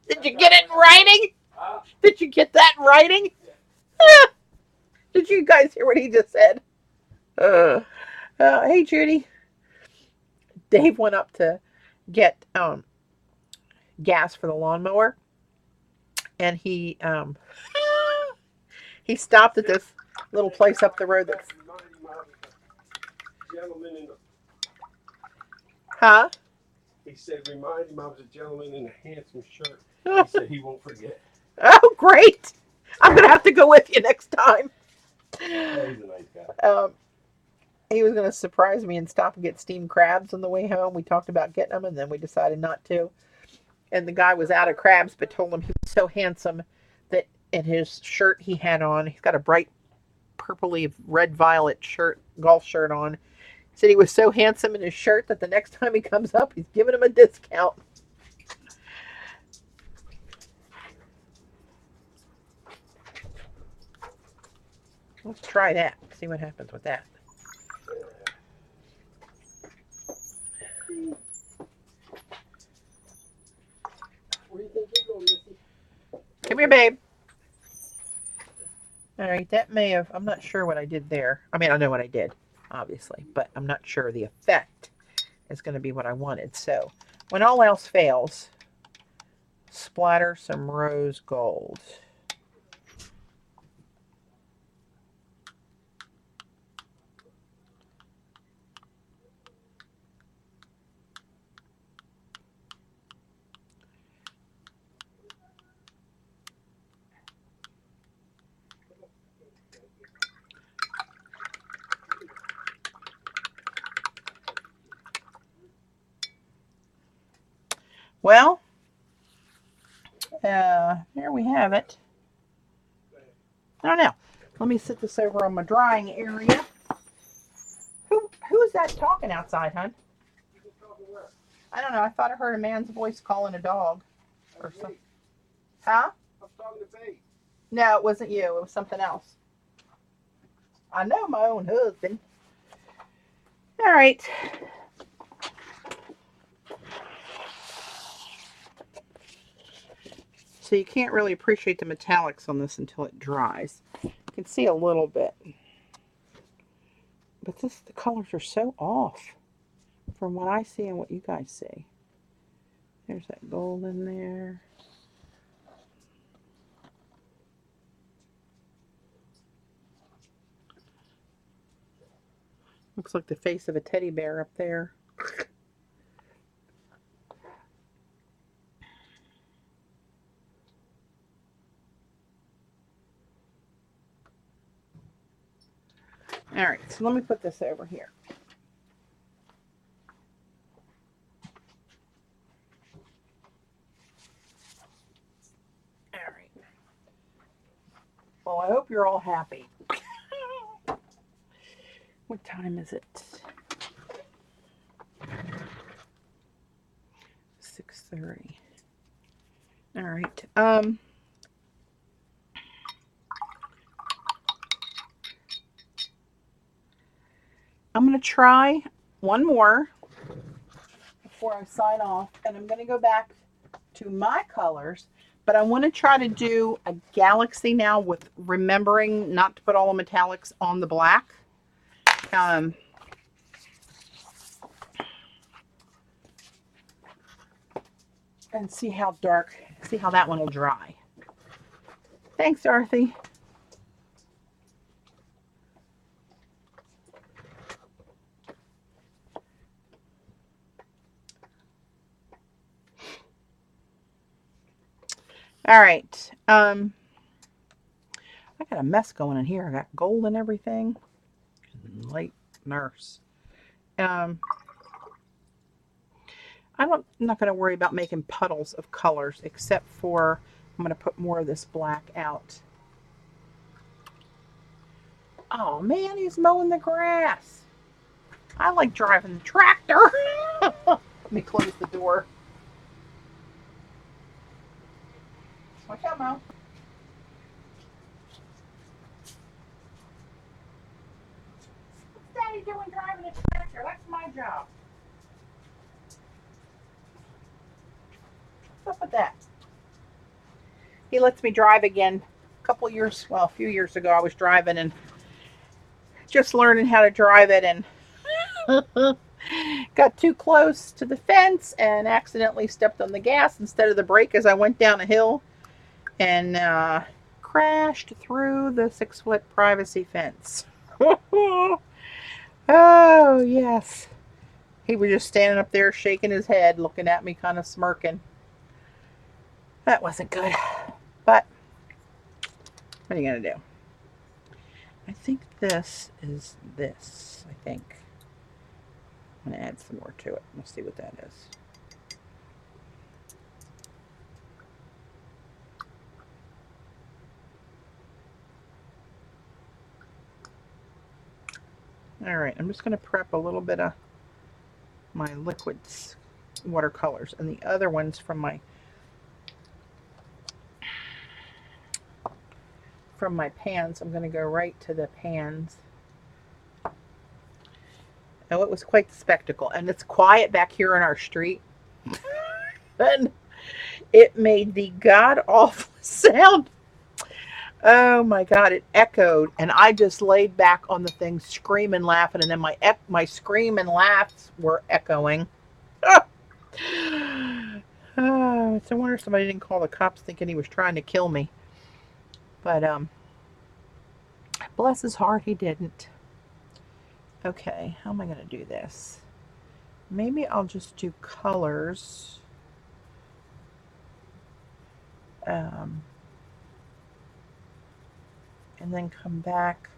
A: Did you get it in writing? Did you get that in writing? Did you guys hear what he just said? Hey, Judy. Dave went up to get gas for the lawnmower, and he stopped at this little place up the road. That's
B: gentleman in the.
A: Huh?
B: He said, remind him I was a gentleman in a handsome shirt. He said he won't forget.
A: Oh, great! I'm gonna have to go with you next time.
B: Oh, he's a nice guy.
A: He was gonna surprise me and stop and get steamed crabs on the way home. We talked about getting them, and then we decided not to. And the guy was out of crabs, but told him he was so handsome that in his shirt he had on, he's got a bright purpley red violet shirt, golf shirt on. Said he was so handsome in his shirt that the next time he comes up, he's giving him a discount. Let's try that. See what happens with that.
B: Where do you think you're going, Missy?
A: Come here, babe. All right, that may have, I'm not sure what I did there. I mean, I know what I did, obviously, but I'm not sure the effect is going to be what I wanted. So when all else fails, splatter some rose gold. Well, there we have it. I don't know. Let me sit this over on my drying area. Who is that talking outside, hon? I don't know. I thought I heard a man's voice calling a dog or something. Huh?
B: I was talking to Faith.
A: No, it wasn't you. It was something else. I know my own husband. All right. So you can't really appreciate the metallics on this until it dries. You can see a little bit. But the colors are so off from what I see and what you guys see. There's that gold in there. Looks like the face of a teddy bear up there. All right, so let me put this over here. All right. Well, I hope you're all happy. What time is it? 6:30. All right. I'm going to try one more before I sign off, and I'm going to go back to my colors, but I want to try to do a galaxy now with remembering not to put all the metallics on the black. And see how dark, see how that one will dry. Thanks, Dorothy. All right. I got a mess going in here. I got gold and everything. Late nurse. I'm not going to worry about making puddles of colors, except for I'm going to put more of this black out. Oh man, he's mowing the grass. I like driving the tractor. Let me close the door. Watch out, Mo. What's Daddy doing driving a tractor? That's my job. What's up with that? He lets me drive again. A few years ago, I was driving and just learning how to drive it, and got too close to the fence and accidentally stepped on the gas instead of the brake as I went down a hill, and crashed through the 6-foot privacy fence. Oh, yes. He was just standing up there shaking his head, looking at me, kind of smirking. That wasn't good. But what are you going to do? I think this is this. I think. I'm going to add some more to it. Let's see what that is. All right, I'm just going to prep a little bit of my liquids, watercolors, and the other ones from my pans. I'm going to go right to the pans. Oh, it was quite the spectacle. And it's quiet back here in our street. And it made the god awful sound. Oh my God, it echoed. And I just laid back on the thing screaming, laughing. And then my scream and laughs were echoing. Oh, it's a wonder somebody didn't call the cops thinking he was trying to kill me. But bless his heart, he didn't. Okay, how am I going to do this? Maybe I'll just do colors. Um, and then come back.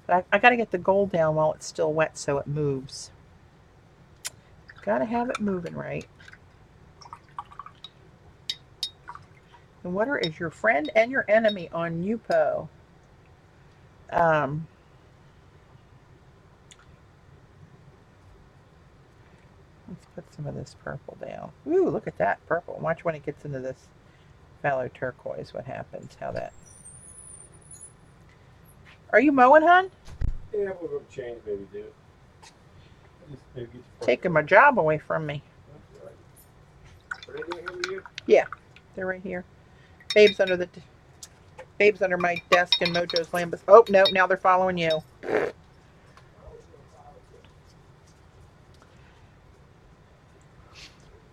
A: But I got to get the gold down while it's still wet so it moves. Got to have it moving right. The water is your friend and your enemy on Yupo. Um, let's put some of this purple down. Ooh, look at that purple. Watch when it gets into this phthalo turquoise what happens. How that. Are you mowing, hon?
B: Yeah, we'll go change, maybe do.
A: Taking my job away from me.
B: Are they doing here with you?
A: Yeah, they're right here. Babe's under my desk and Mojo's lambus. Oh no, now they're following you.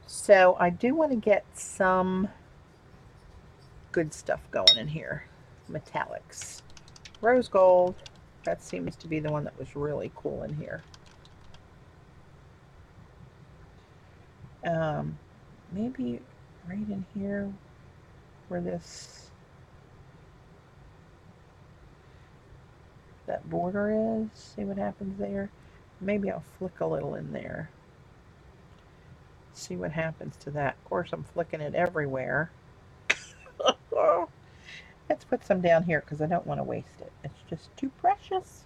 A: So I do want to get some good stuff going in here. Metallics. Rose gold. That seems to be the one that was really cool in here. Maybe right in here where that border is. See what happens there. Maybe I'll flick a little in there. See what happens to that. Of course, I'm flicking it everywhere. Let's put some down here because I don't want to waste it. It's just too precious.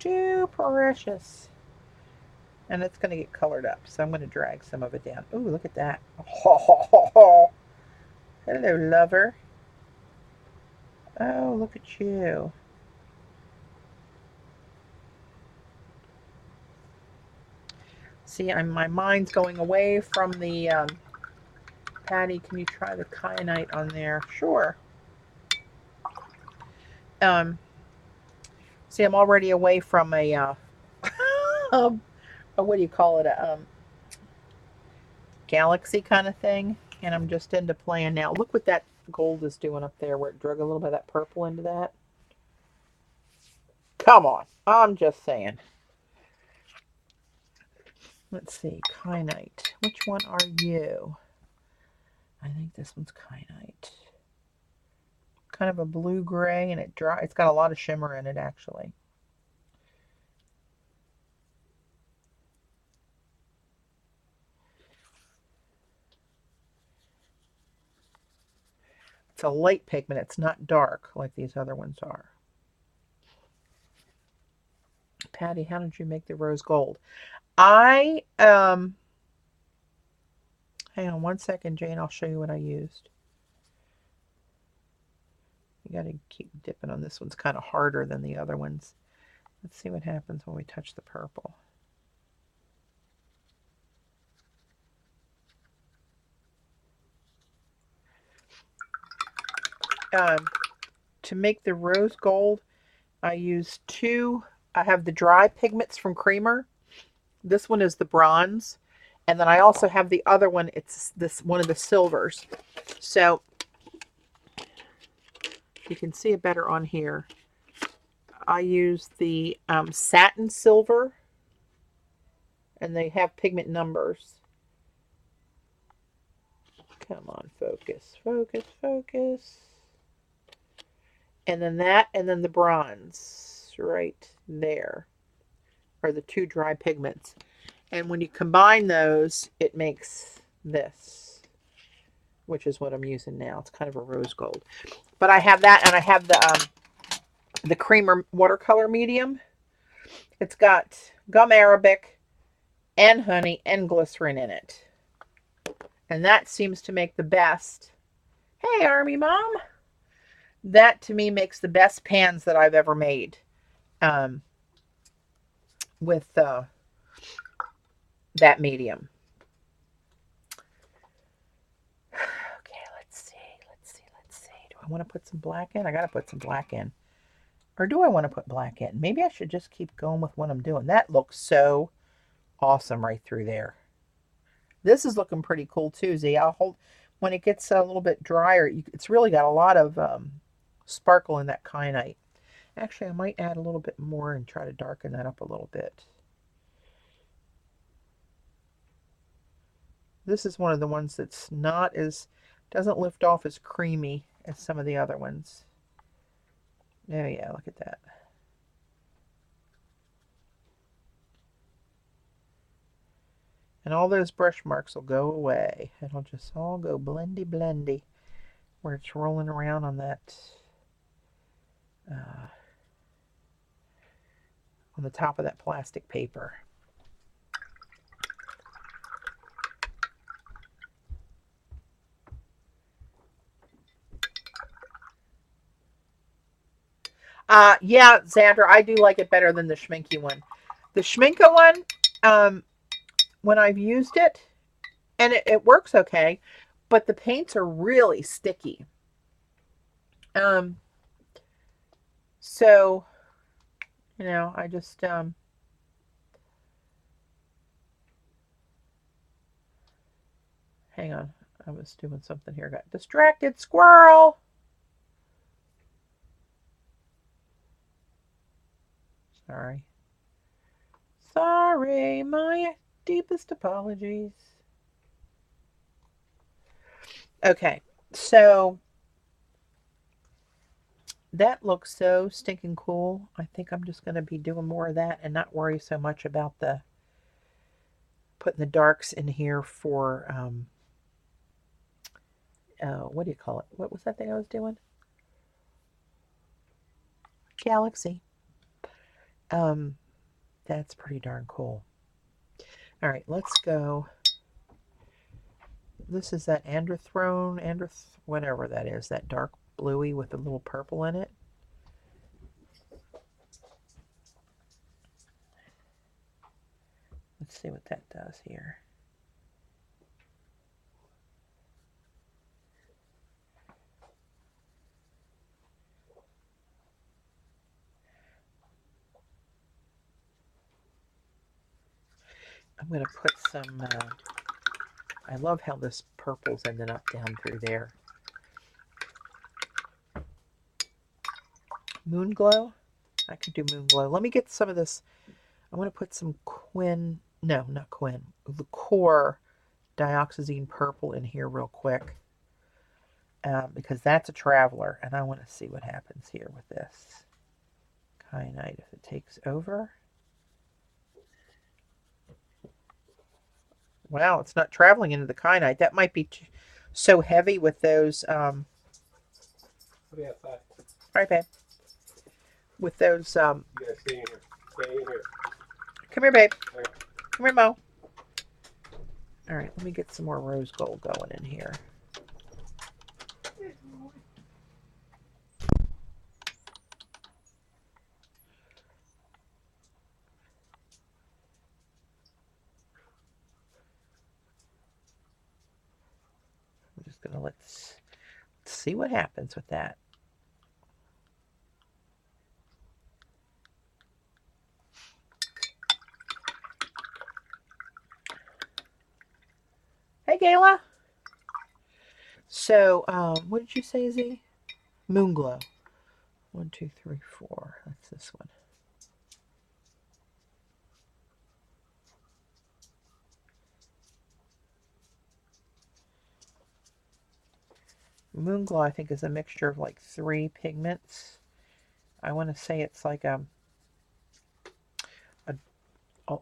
A: Too precious. And it's going to get colored up, so I'm going to drag some of it down. Ooh, look at that. Oh, hello, lover. Oh, look at you. See, my mind's going away from the Patty. Can you try the kyanite on there? Sure. See, I'm already away from a what do you call it? A galaxy kind of thing, and I'm just into playing now. Look what that gold is doing up there, where it drug a little bit of that purple into that. Come on, I'm just saying. Let's see, kyanite. Which one are you? I think this one's kyanite. Kind of a blue-gray, and it's got a lot of shimmer in it, actually. It's a light pigment. It's not dark like these other ones are. Patty, how did you make the rose gold? Hang on one second, Jane. I'll show you what I used. You got to keep dipping on this one's kind of harder than the other ones. Let's see what happens when we touch the purple. To make the rose gold, I use I have the dry pigments from Creamer. This one is the bronze. And then I also have the other one. It's one of the silvers. So you can see it better on here. I use the satin silver. And they have pigment numbers. Come on, focus, focus, focus. And then that, and then the bronze right there are the two dry pigments. And when you combine those, it makes this, which is what I'm using now. It's kind of a rose gold. But I have that, and I have the Creamer watercolor medium. It's got gum arabic and honey and glycerin in it. And that seems to make the best. Hey, Army Mom. That to me makes the best pans that I've ever made um, with that medium. Okay, let's see. Let's see. Do I want to put some black in? I got to put some black in. Or do I want to put black in? Maybe I should just keep going with what I'm doing. That looks so awesome right through there. This is looking pretty cool too, Z. I'll hold when it gets a little bit drier. It's really got a lot of sparkle in that kyanite. Actually, I might add a little bit more and try to darken that up a little bit. This is one of the ones that's not as, doesn't lift off as creamy as some of the other ones. Oh yeah, look at that. And all those brush marks will go away. It'll just all go blendy blendy where it's rolling around on that, uh, on the top of that plastic paper. Yeah, Xandra, I do like it better than the Schminky one. The Schminka one, when I've used it, and it works okay, but the paints are really sticky. Um, so, I just, hang on. I was doing something here. Got distracted. Squirrel! Sorry. Sorry. My deepest apologies. Okay. So, that looks so stinking cool. I think I'm just going to be doing more of that and not worry so much about the putting the darks in here for what do you call it? What was that thing I was doing? Galaxy. Um, that's pretty darn cool. All right, let's go. This is that whatever that is, that dark bluey with a little purple in it. Let's see what that does here. I'm going to put some, I love how this purple's ending up down through there. Moon Glow? I could do Moon Glow. Let me get some of this. I want to put some Liqueur dioxazine purple in here real quick. Because that's a traveler, and I want to see what happens here with this kyanite if it takes over. Wow, it's not traveling into the kyanite. That might be so heavy with those.
B: Yeah, fine.
A: Right, babe. With those.
B: You gotta stay in here. Stay in here.
A: Come here, babe.
B: Right.
A: Come here, Mo. All right, let me get some more rose gold going in here. I'm just gonna let's see what happens with that. Hey, Gayla. So, what did you say, Z? Moonglow. 1, 2, 3, 4. That's this one. Moonglow, I think, is a mixture of like 3 pigments. I want to say it's like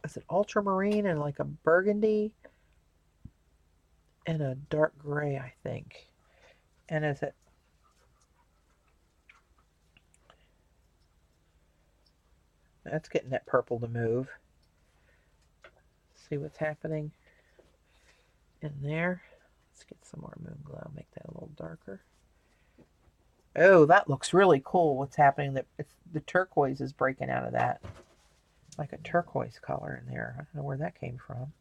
A: is it ultramarine and like a burgundy and a dark gray, I think. And is it That's getting that purple to move. See what's happening in there. Let's get some more moon glow. Make that a little darker. Oh, that looks really cool. What's happening? The turquoise is breaking out of that. Like a turquoise color in there. I don't know where that came from.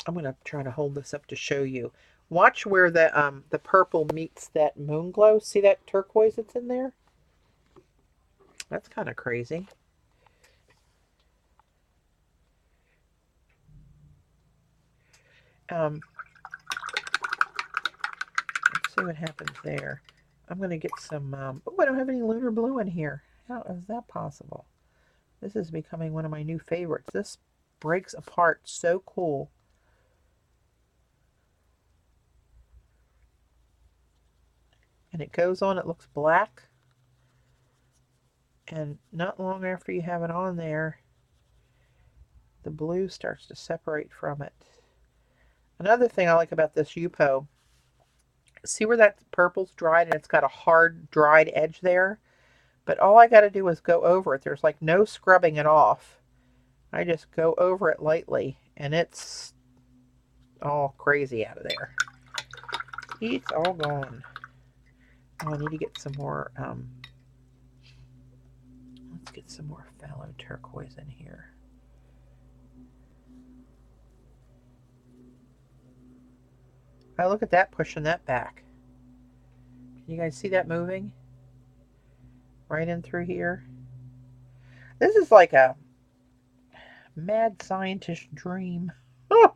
A: I'm going to try to hold this up to show you. Watch where the purple meets that moon glow. See that turquoise that's in there? That's kind of crazy. Let's see what happens there. I'm going to get some... oh, I don't have any lunar blue in here. How is that possible? This is becoming one of my new favorites. This breaks apart so cool. And it goes on, it looks black. And not long after you have it on there, the blue starts to separate from it. Another thing I like about this Yupo, see where that purple's dried and it's got a hard dried edge there? But all I got to do is go over it. There's like no scrubbing it off. I just go over it lightly and it's all crazy out of there. It's all gone. Oh, I need to get some more, let's get some more phthalo turquoise in here. Oh, look at that, pushing that back. Can you guys see that moving? Right in through here. This is like a mad scientist dream. Oh!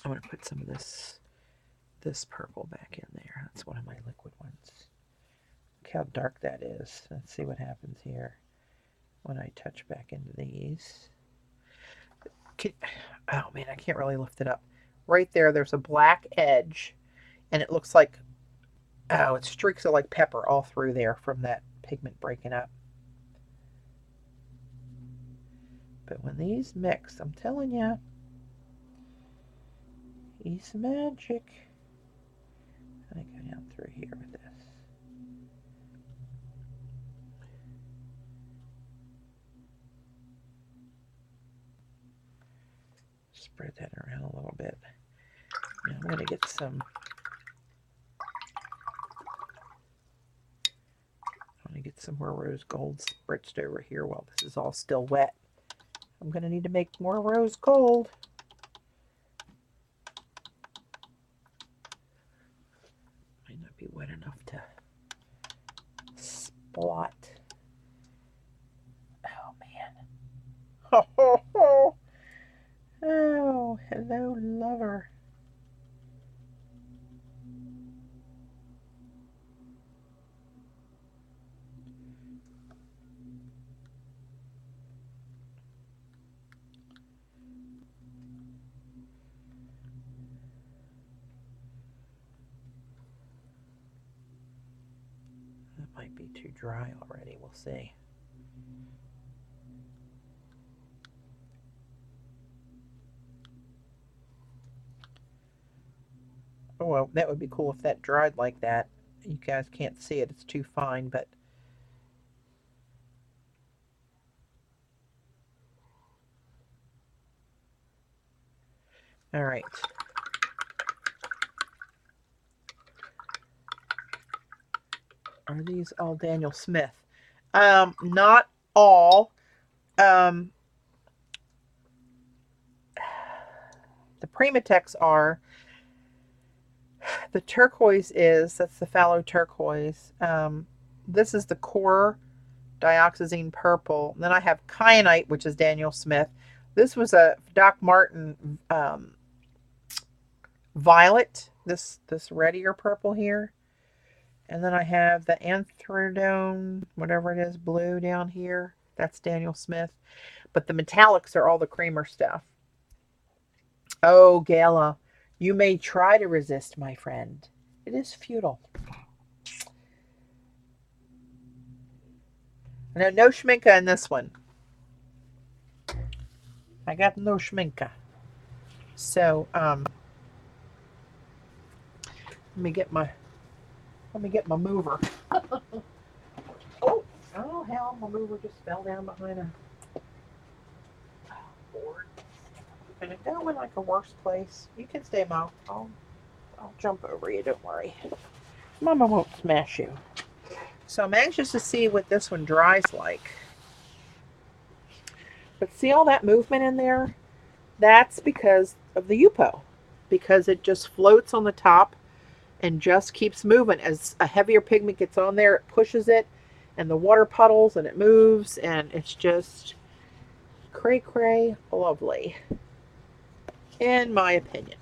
A: I'm going to put some of this purple back in there. That's one of my liquid ones. Look how dark that is. Let's see what happens here when I touch back into these. Oh man, I can't really lift it up. Right there, there's a black edge, and it looks like, oh, it streaks of like pepper all through there from that pigment breaking up. But when these mix, I'm telling you, it's magic. I go down through here with this. Spread that around a little bit. Now I'm going to get some. I want to get some more rose gold spritzed over here while this is all still wet. I'm going to need to make more rose gold. Might not be wet enough to splot. Oh man. Ho ho ho. Oh, hello, lover. That might be too dry already. We'll see. Oh, well, that would be cool if that dried like that. You guys can't see it. It's too fine, but all right. Are these all Daniel Smith? Not all. The Primatex are. The turquoise that's the phthalo turquoise. This is the core dioxazine purple. And then I have kyanite, which is Daniel Smith. This was a Doc Martin violet, this reddier purple here. And then I have the anthrodone, whatever it is, blue down here. That's Daniel Smith. But the metallics are all the creamer stuff. Oh, Gala, you may try to resist, my friend. It is futile. No schminka in this one. I got no schminke. So, let me get my mover. Oh, oh hell, my mover just fell down behind a board. And it go in like a worse place. You can stay, Mo. I'll jump over you, don't worry. Mama won't smash you. So I'm anxious to see what this one dries like. But see all that movement in there? That's because of the Yupo. Because it just floats on the top and just keeps moving. As a heavier pigment gets on there, it pushes it, and the water puddles, and it moves, and it's just cray cray lovely, in my opinion.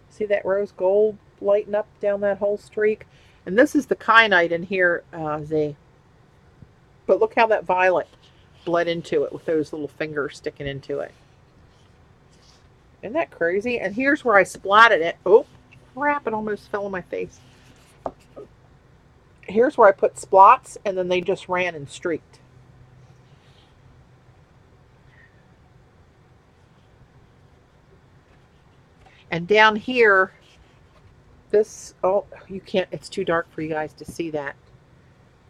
A: See that rose gold lighting up down that whole streak? And this is the kyanite in here, Z. But look how that violet bled into it with those little fingers sticking into it. Isn't that crazy? And here's where I splatted it. Oh, crap, it almost fell on my face. Here's where I put splots, and then they just ran and streaked. And down here, this, oh, you can't, it's too dark for you guys to see that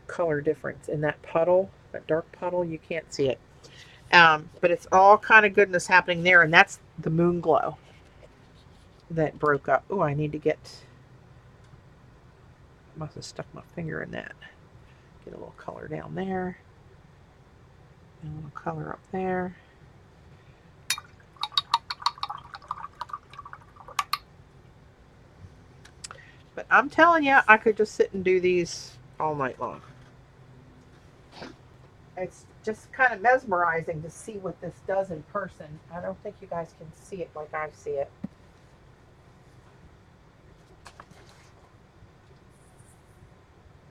A: color difference in that puddle, that dark puddle. You can't see it. But it's all kind of goodness happening there, and that's the moon glow that broke up. Oh, I need to get, must have stuck my finger in that. Get a little color down there, and a little color up there. But I'm telling you, I could just sit and do these all night long. It's just kind of mesmerizing to see what this does in person. I don't think you guys can see it like I see it. I'm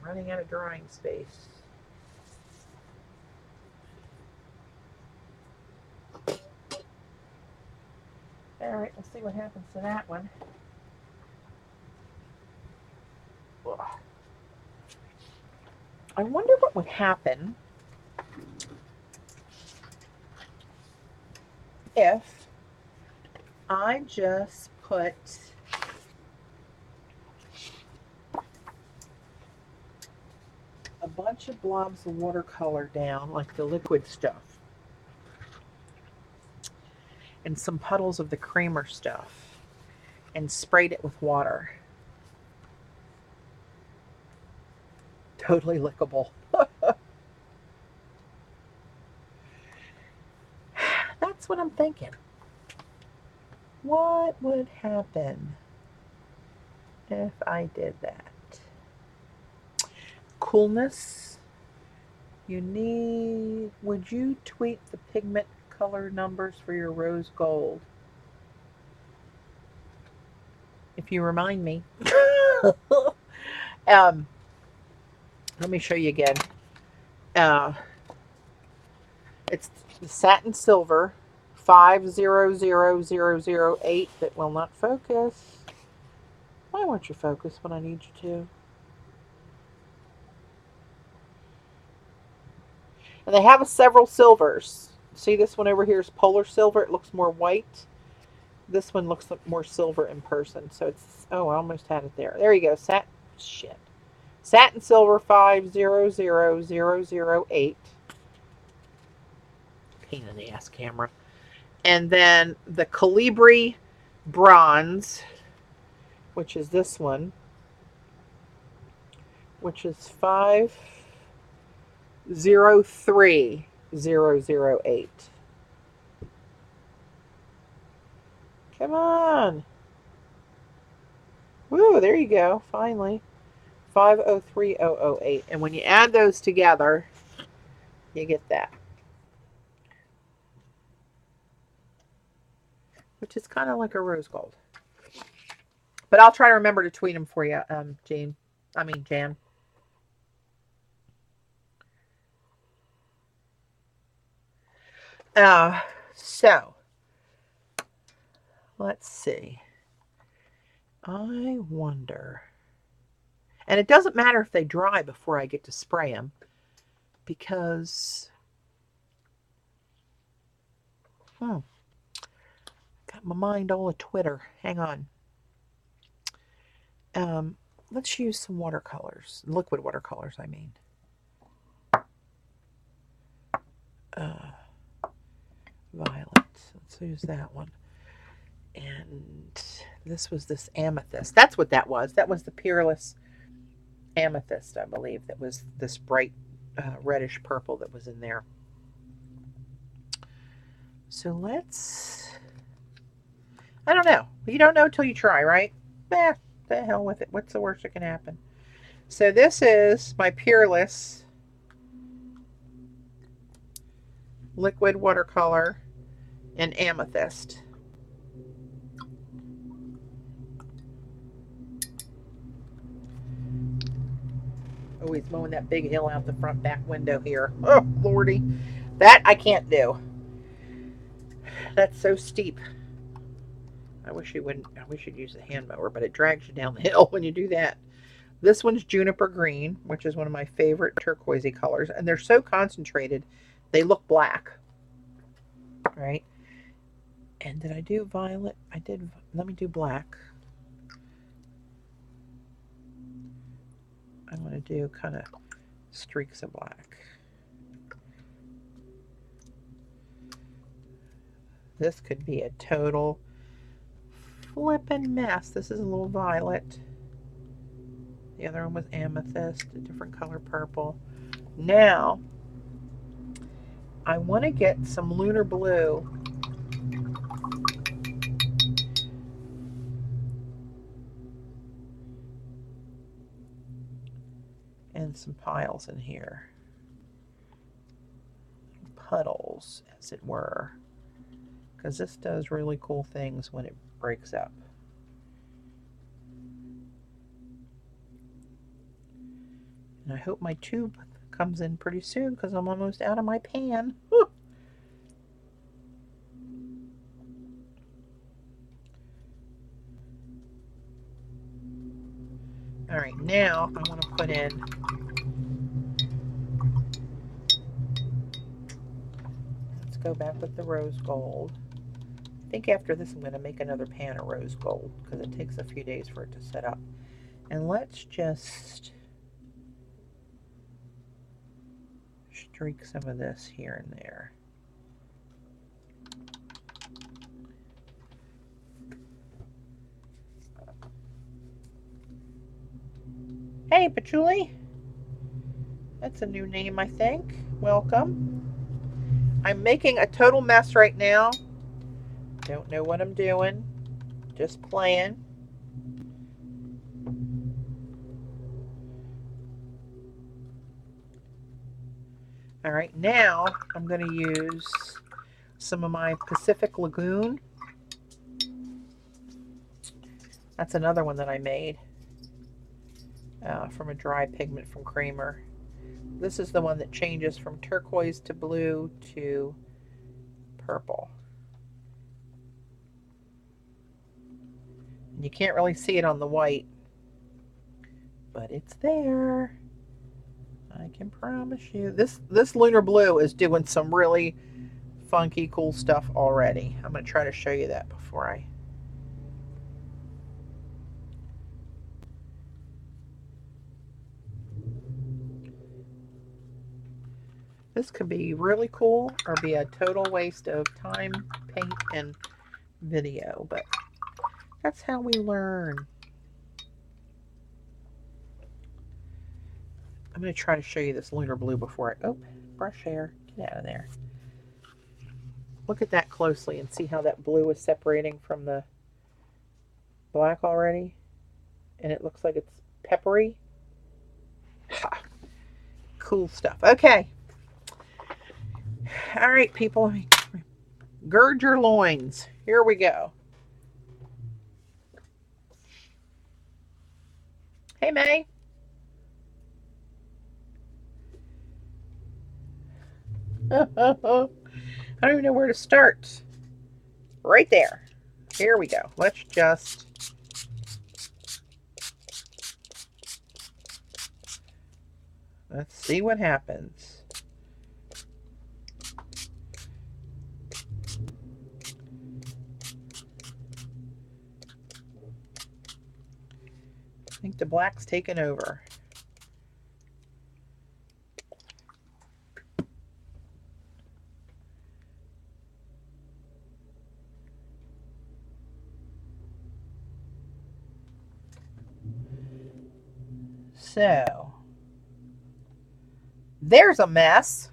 A: running out of drawing space. All right, let's see what happens to that one. I wonder what would happen if I just put a bunch of blobs of watercolor down, like the liquid stuff, and some puddles of the creamer stuff, and sprayed it with water. Totally lickable. That's what I'm thinking. What would happen if I did that? Coolness. Would you tweak the pigment color numbers for your rose gold? If you remind me. Let me show you again. It's the satin silver 500008 that will not focus. Why won't you focus when I need you to? And they have several silvers. See, this one over here is polar silver. It looks more white. This one looks more silver in person. So it's, oh, I almost had it there. There you go. Satin silver 500008. Pain in the ass camera. And then the Calibri bronze, which is this one, which is 503008. Come on. Woo, there you go, finally. 503008. And when you add those together, you get that. Which is kind of like a rose gold. But I'll try to remember to tweet them for you, Jan. So, let's see. I wonder. And it doesn't matter if they dry before I get to spray them, because Got my mind all a twitter. Hang on. Let's use some watercolors. Liquid watercolors, I mean. Violet. Let's use that one. And this was this amethyst. That's what that was. That was the Peerless amethyst, I believe. That was this bright reddish purple that was in there. So let's... I don't know. You don't know till you try, right? The hell with it. What's the worst that can happen? So this is my Peerless liquid watercolor in amethyst. Oh, he's mowing that big hill out the front back window here. Oh, lordy. That I can't do. That's so steep. I wish you wouldn't. I wish you'd use a hand mower, but it drags you down the hill when you do that. This one's juniper green, which is one of my favorite turquoisey colors, and they're so concentrated, they look black. Right? And did I do violet? I did. Let me do black. I'm going to do kind of streaks of black. This could be a total flippin' mess. This is a little violet. The other one was amethyst, a different color purple. Now, I want to get some lunar blue. And some piles in here. Puddles, as it were. Because this does really cool things when it breaks up. And I hope my tube comes in pretty soon because I'm almost out of my pan. Whew. All right, now I want to put in let's go back with the rose gold. I think after this I'm going to make another pan of rose gold because it takes a few days for it to set up. And let's just streak some of this here and there. Hey, Patchouli. That's a new name, I think. Welcome. I'm making a total mess right now. Don't know what I'm doing. Just playing. All right, now I'm going to use some of my Pacific Lagoon. That's another one that I made from a dry pigment from Kramer. This is the one that changes from turquoise to blue to purple. And you can't really see it on the white, but it's there. I can promise you. This lunar blue is doing some really funky, cool stuff already. I'm going to try to show you that before I... This could be really cool or be a total waste of time, paint, and video, but that's how we learn. I'm going to try to show you this lunar blue before I... Oh, brush hair. Get out of there. Look at that closely and see how that blue is separating from the black already. And it looks like it's peppery. Ha. Cool stuff. Okay. All right, people. Gird your loins. Here we go. Hey, May. I don't even know where to start. Right there. Here we go. Let's just... Let's see what happens. think the black's taken over. So there's a mess,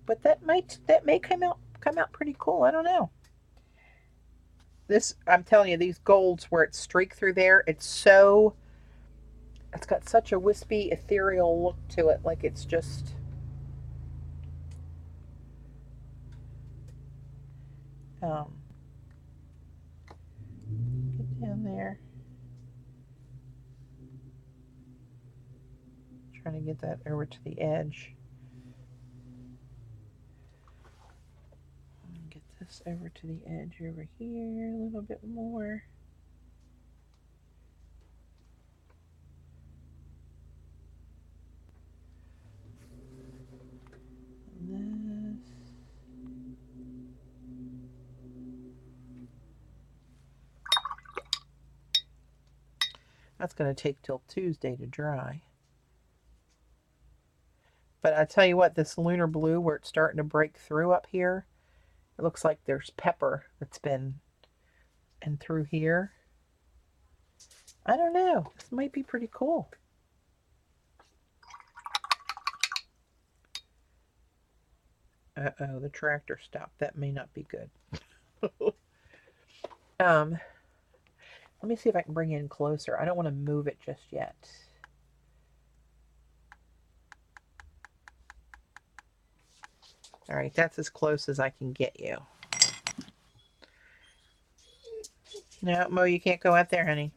A: but that may come out pretty cool. I don't know. This, I'm telling you, these golds where it's streaked through there, it's got such a wispy, ethereal look to it, like it's just get down there. Trying to get that over to the edge. Get this over to the edge over here a little bit more. This. That's going to take till Tuesday to dry. But I tell you what, this lunar blue where it's starting to break through up here, it looks like there's pepper that's been in through here. I don't know. This might be pretty cool. Uh-oh, the tractor stopped. That may not be good. Let me see if I can bring it in closer. I don't want to move it just yet. All right, that's as close as I can get you. No, Mo, you can't go out there, honey.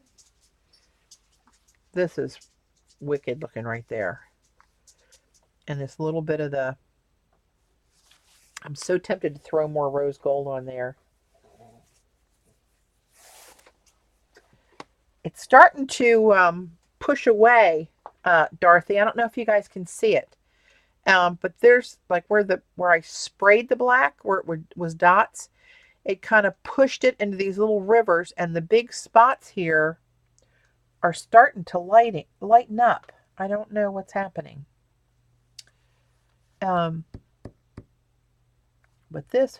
A: This is wicked looking right there. And this little bit of the... I'm so tempted to throw more rose gold on there. It's starting to push away, Dorothy. I don't know if you guys can see it. But there's like where I sprayed the black, where it was dots, it kind of pushed it into these little rivers, and the big spots here are starting to lighten up. I don't know what's happening. But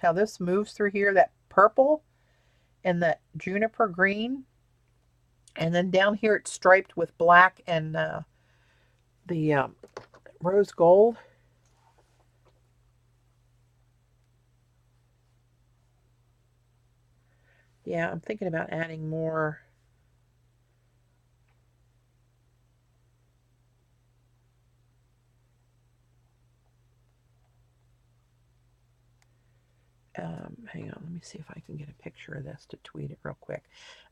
A: how this moves through here, that purple and that juniper green, and then down here it's striped with black and the rose gold. Yeah, I'm thinking about adding more. Hang on, let me see if I can get a picture of this to tweet it real quick.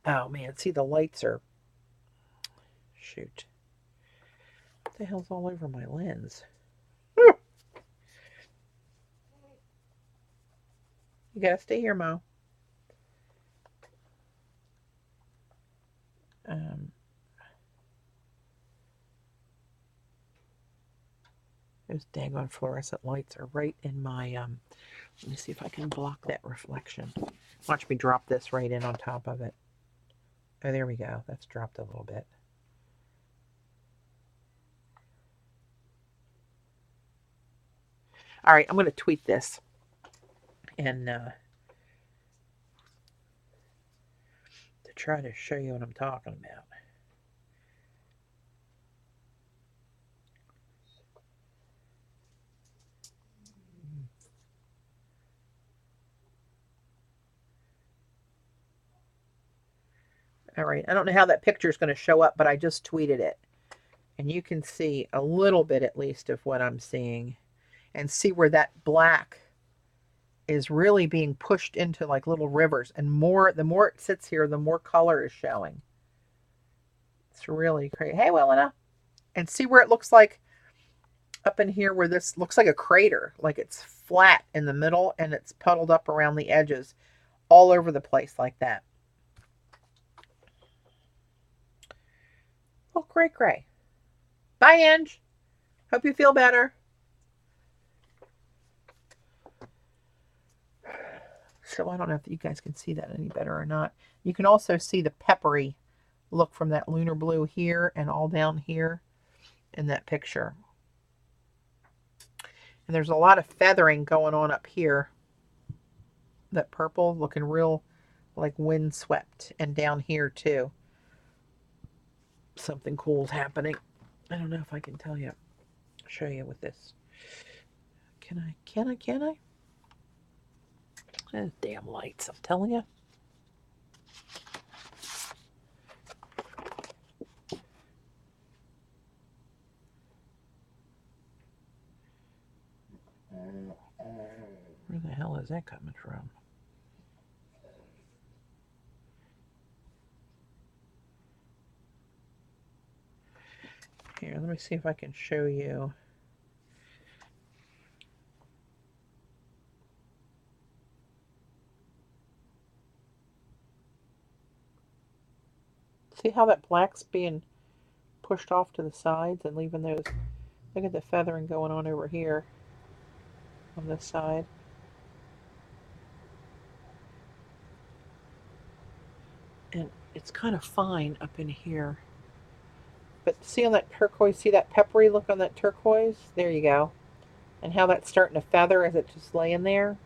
A: Oh man, see the lights are... Shoot. What the hell's all over my lens? You gotta stay here, Mo. Those daggone fluorescent lights are right in my... let me see if I can block that reflection. Watch me drop this right in on top of it. Oh, there we go. That's dropped a little bit. All right, I'm going to tweet this. And to try to show you what I'm talking about. All right, I don't know how that picture is going to show up, but I just tweeted it. And you can see a little bit at least of what I'm seeing. And see where that black is really being pushed into like little rivers. And the more it sits here, the more color is showing. It's really great. Hey, Willina. And see where it looks like up in here where this looks like a crater. Like it's flat in the middle and it's puddled up around the edges all over the place like that. Oh, great. Bye, Ange. Hope you feel better. So I don't know if you guys can see that any better or not. You can also see the peppery look from that lunar blue here and all down here in that picture. And there's a lot of feathering going on up here. That purple looking real like windswept, and down here too. Something cool's happening. I don't know if I can tell you. I'll show you with this. Can I? Those damn lights, I'm telling you. Where the hell is that coming from? Here, let me see if I can show you. See how that black's being pushed off to the sides and leaving those. Look at the feathering going on over here on this side. And it's kind of fine up in here. But see on that turquoise, see that peppery look on that turquoise? There you go. And how that's starting to feather as it's just laying there.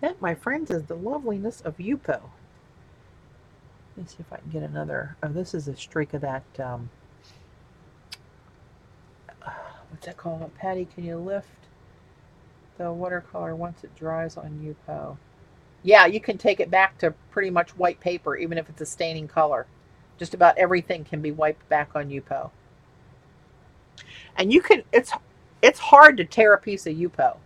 A: That, my friends, is the loveliness of Yupo. Let me see if I can get another. Oh, this is a streak of that. What's that called? Patty, can you lift the watercolor once it dries on Yupo? Yeah, you can take it back to pretty much white paper, even if it's a staining color. Just about everything can be wiped back on Yupo. And you can. It's hard to tear a piece of Yupo.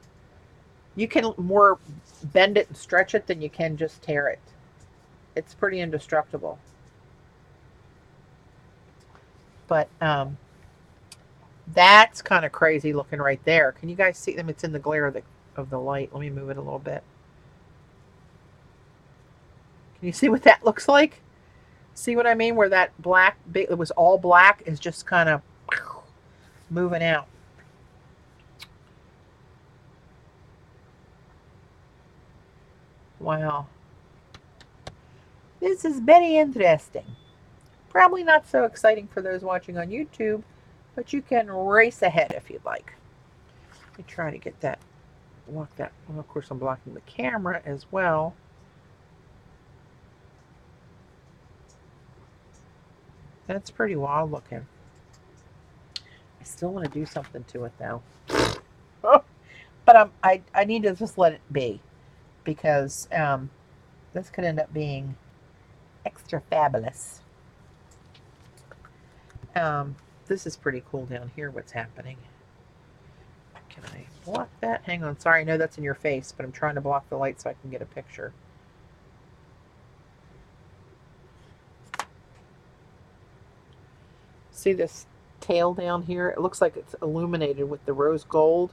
A: You can more bend it and stretch it than you can just tear it. It's pretty indestructible. But that's kind of crazy looking right there. Can you guys see them? It's in the glare of the light. Let me move it a little bit. Can you see what that looks like? See what I mean? Where that black, it was all black, is just kind of moving out. Wow. This is very interesting. Probably not so exciting for those watching on YouTube, but you can race ahead if you'd like. Let me try to get that, block that. Well, of course, I'm blocking the camera as well. That's pretty wild looking. I still want to do something to it though. But I need to just let it be, because this could end up being extra fabulous. This is pretty cool down here, what's happening. Can I block that? Hang on. Sorry, I know that's in your face, but I'm trying to block the light so I can get a picture. See this tail down here? It looks like it's illuminated with the rose gold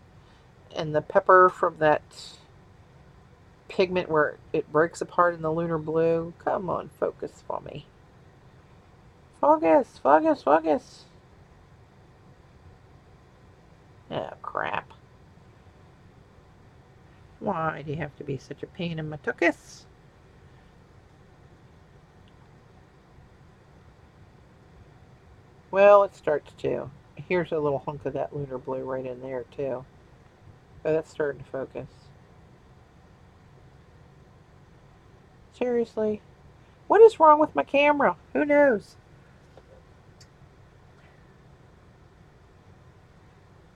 A: and the pepper from that pigment where it breaks apart in the lunar blue. Come on, focus for me. Focus, focus, focus. Oh, crap. Why do you have to be such a pain in my tuchus? Well, it starts to. Here's a little hunk of that lunar blue right in there, too. Oh, that's starting to focus. Seriously? What is wrong with my camera? Who knows?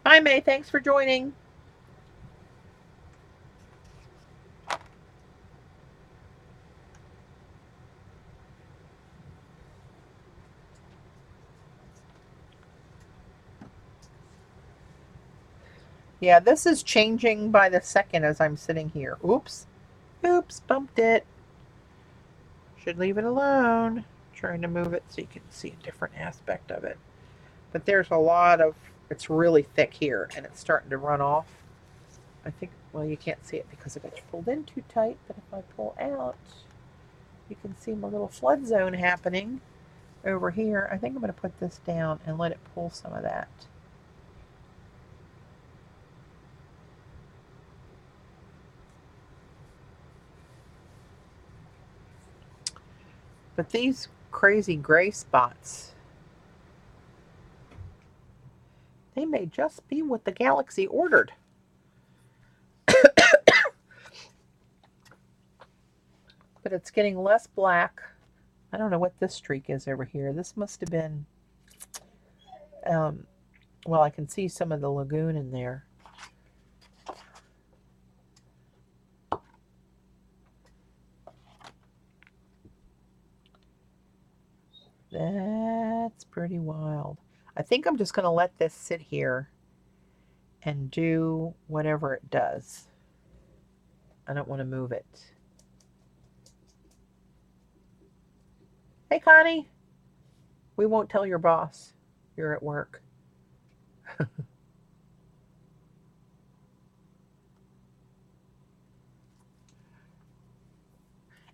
A: Hi, May. Thanks for joining. Yeah, this is changing by the second as I'm sitting here. Oops. Oops, bumped it. Should leave it alone. I'm trying to move it so you can see a different aspect of it. But there's a lot of, it's really thick here and it's starting to run off. I think, well, you can't see it because it got pulled in too tight, but if I pull out, you can see my little flood zone happening over here. I think I'm going to put this down and let it pull some of that. But these crazy gray spots, they may just be what the galaxy ordered. But it's getting less black. I don't know what this streak is over here. This must have been, well, I can see some of the lagoon in there. That's pretty wild. I think I'm just going to let this sit here and do whatever it does. I don't want to move it. Hey, Connie. We won't tell your boss you're at work.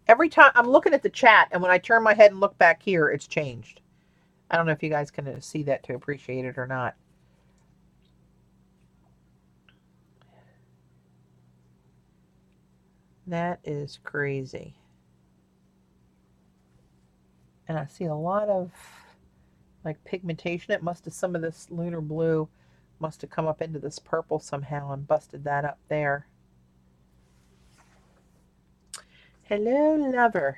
A: Every time I'm looking at the chat, and when I turn my head and look back here, it's changed. I don't know if you guys can see that to appreciate it or not. That is crazy. And I see a lot of like pigmentation. It must have, some of this lunar blue must have come up into this purple somehow and busted that up there. Hello, lover.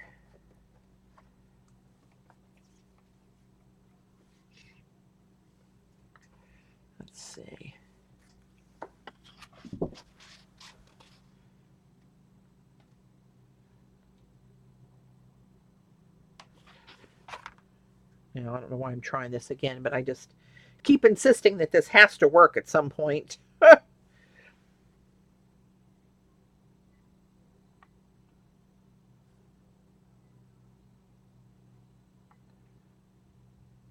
A: Let's see. You know, I don't know why I'm trying this again, but I just keep insisting that this has to work at some point.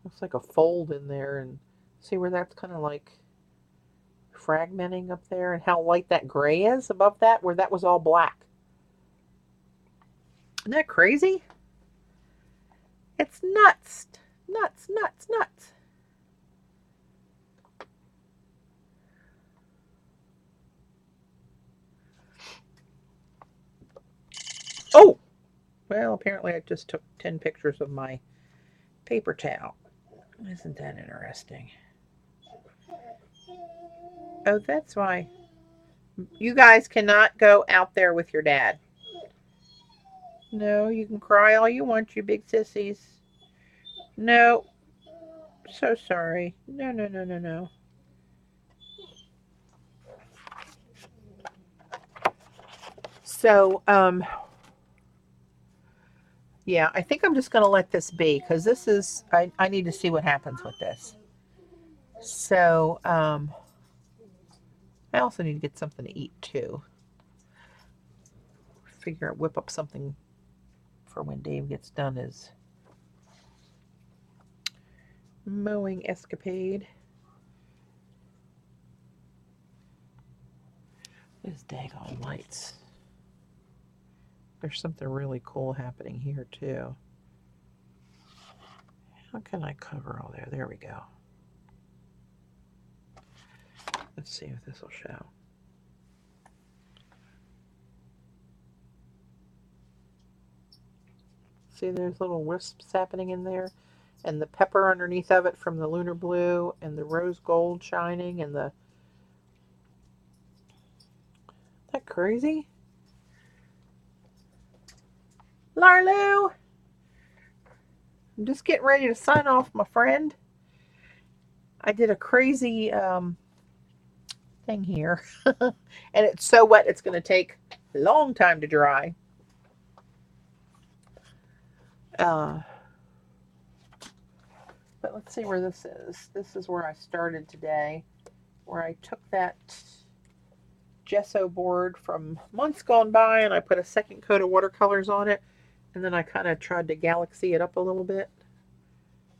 A: Looks like a fold in there, and see where that's kind of like fragmenting up there, and how light that gray is above that, where that was all black. Isn't that crazy? It's nuts. Nuts, nuts, nuts. Oh! Well, apparently I just took 10 pictures of my paper towel. Isn't that interesting? Oh, that's why. You guys cannot go out there with your dad. No, you can cry all you want, you big sissies. No. So sorry. No, no, no, no, no. So, yeah, I think I'm just going to let this be because this is, I need to see what happens with this. So, I also need to get something to eat too. Whip up something for when Dave gets done his mowing escapade. These daggone lights. There's something really cool happening here too. How can I cover all there? There we go. Let's see if this will show. See, there's little wisps happening in there, and the pepper underneath of it from the lunar blue, and the rose gold shining, and the. Isn't that crazy? Larlu! I'm just getting ready to sign off, my friend. I did a crazy thing here. And it's so wet it's going to take a long time to dry. But let's see where this is. This is where I started today, where I took that gesso board from months gone by and I put a second coat of watercolors on it, and then I kind of tried to galaxy it up a little bit.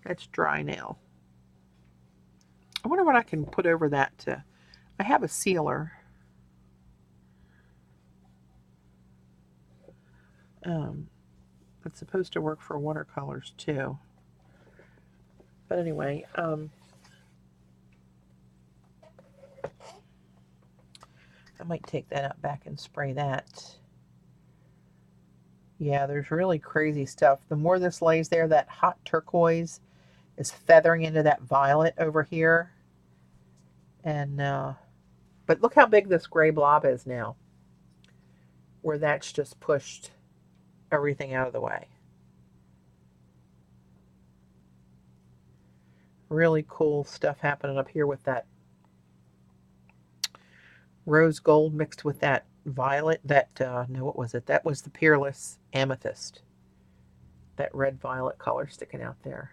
A: That's dry now. I wonder what I can put over that to. I have a sealer. It's supposed to work for watercolors too. But anyway, I might take that out back and spray that. Yeah, there's really crazy stuff. The more this lays there, that hot turquoise is feathering into that violet over here. And, but look how big this gray blob is now, where that's just pushed everything out of the way. Really cool stuff happening up here with that rose gold mixed with that violet. That, no, what was it? That was the Peerless Amethyst. That red violet color sticking out there.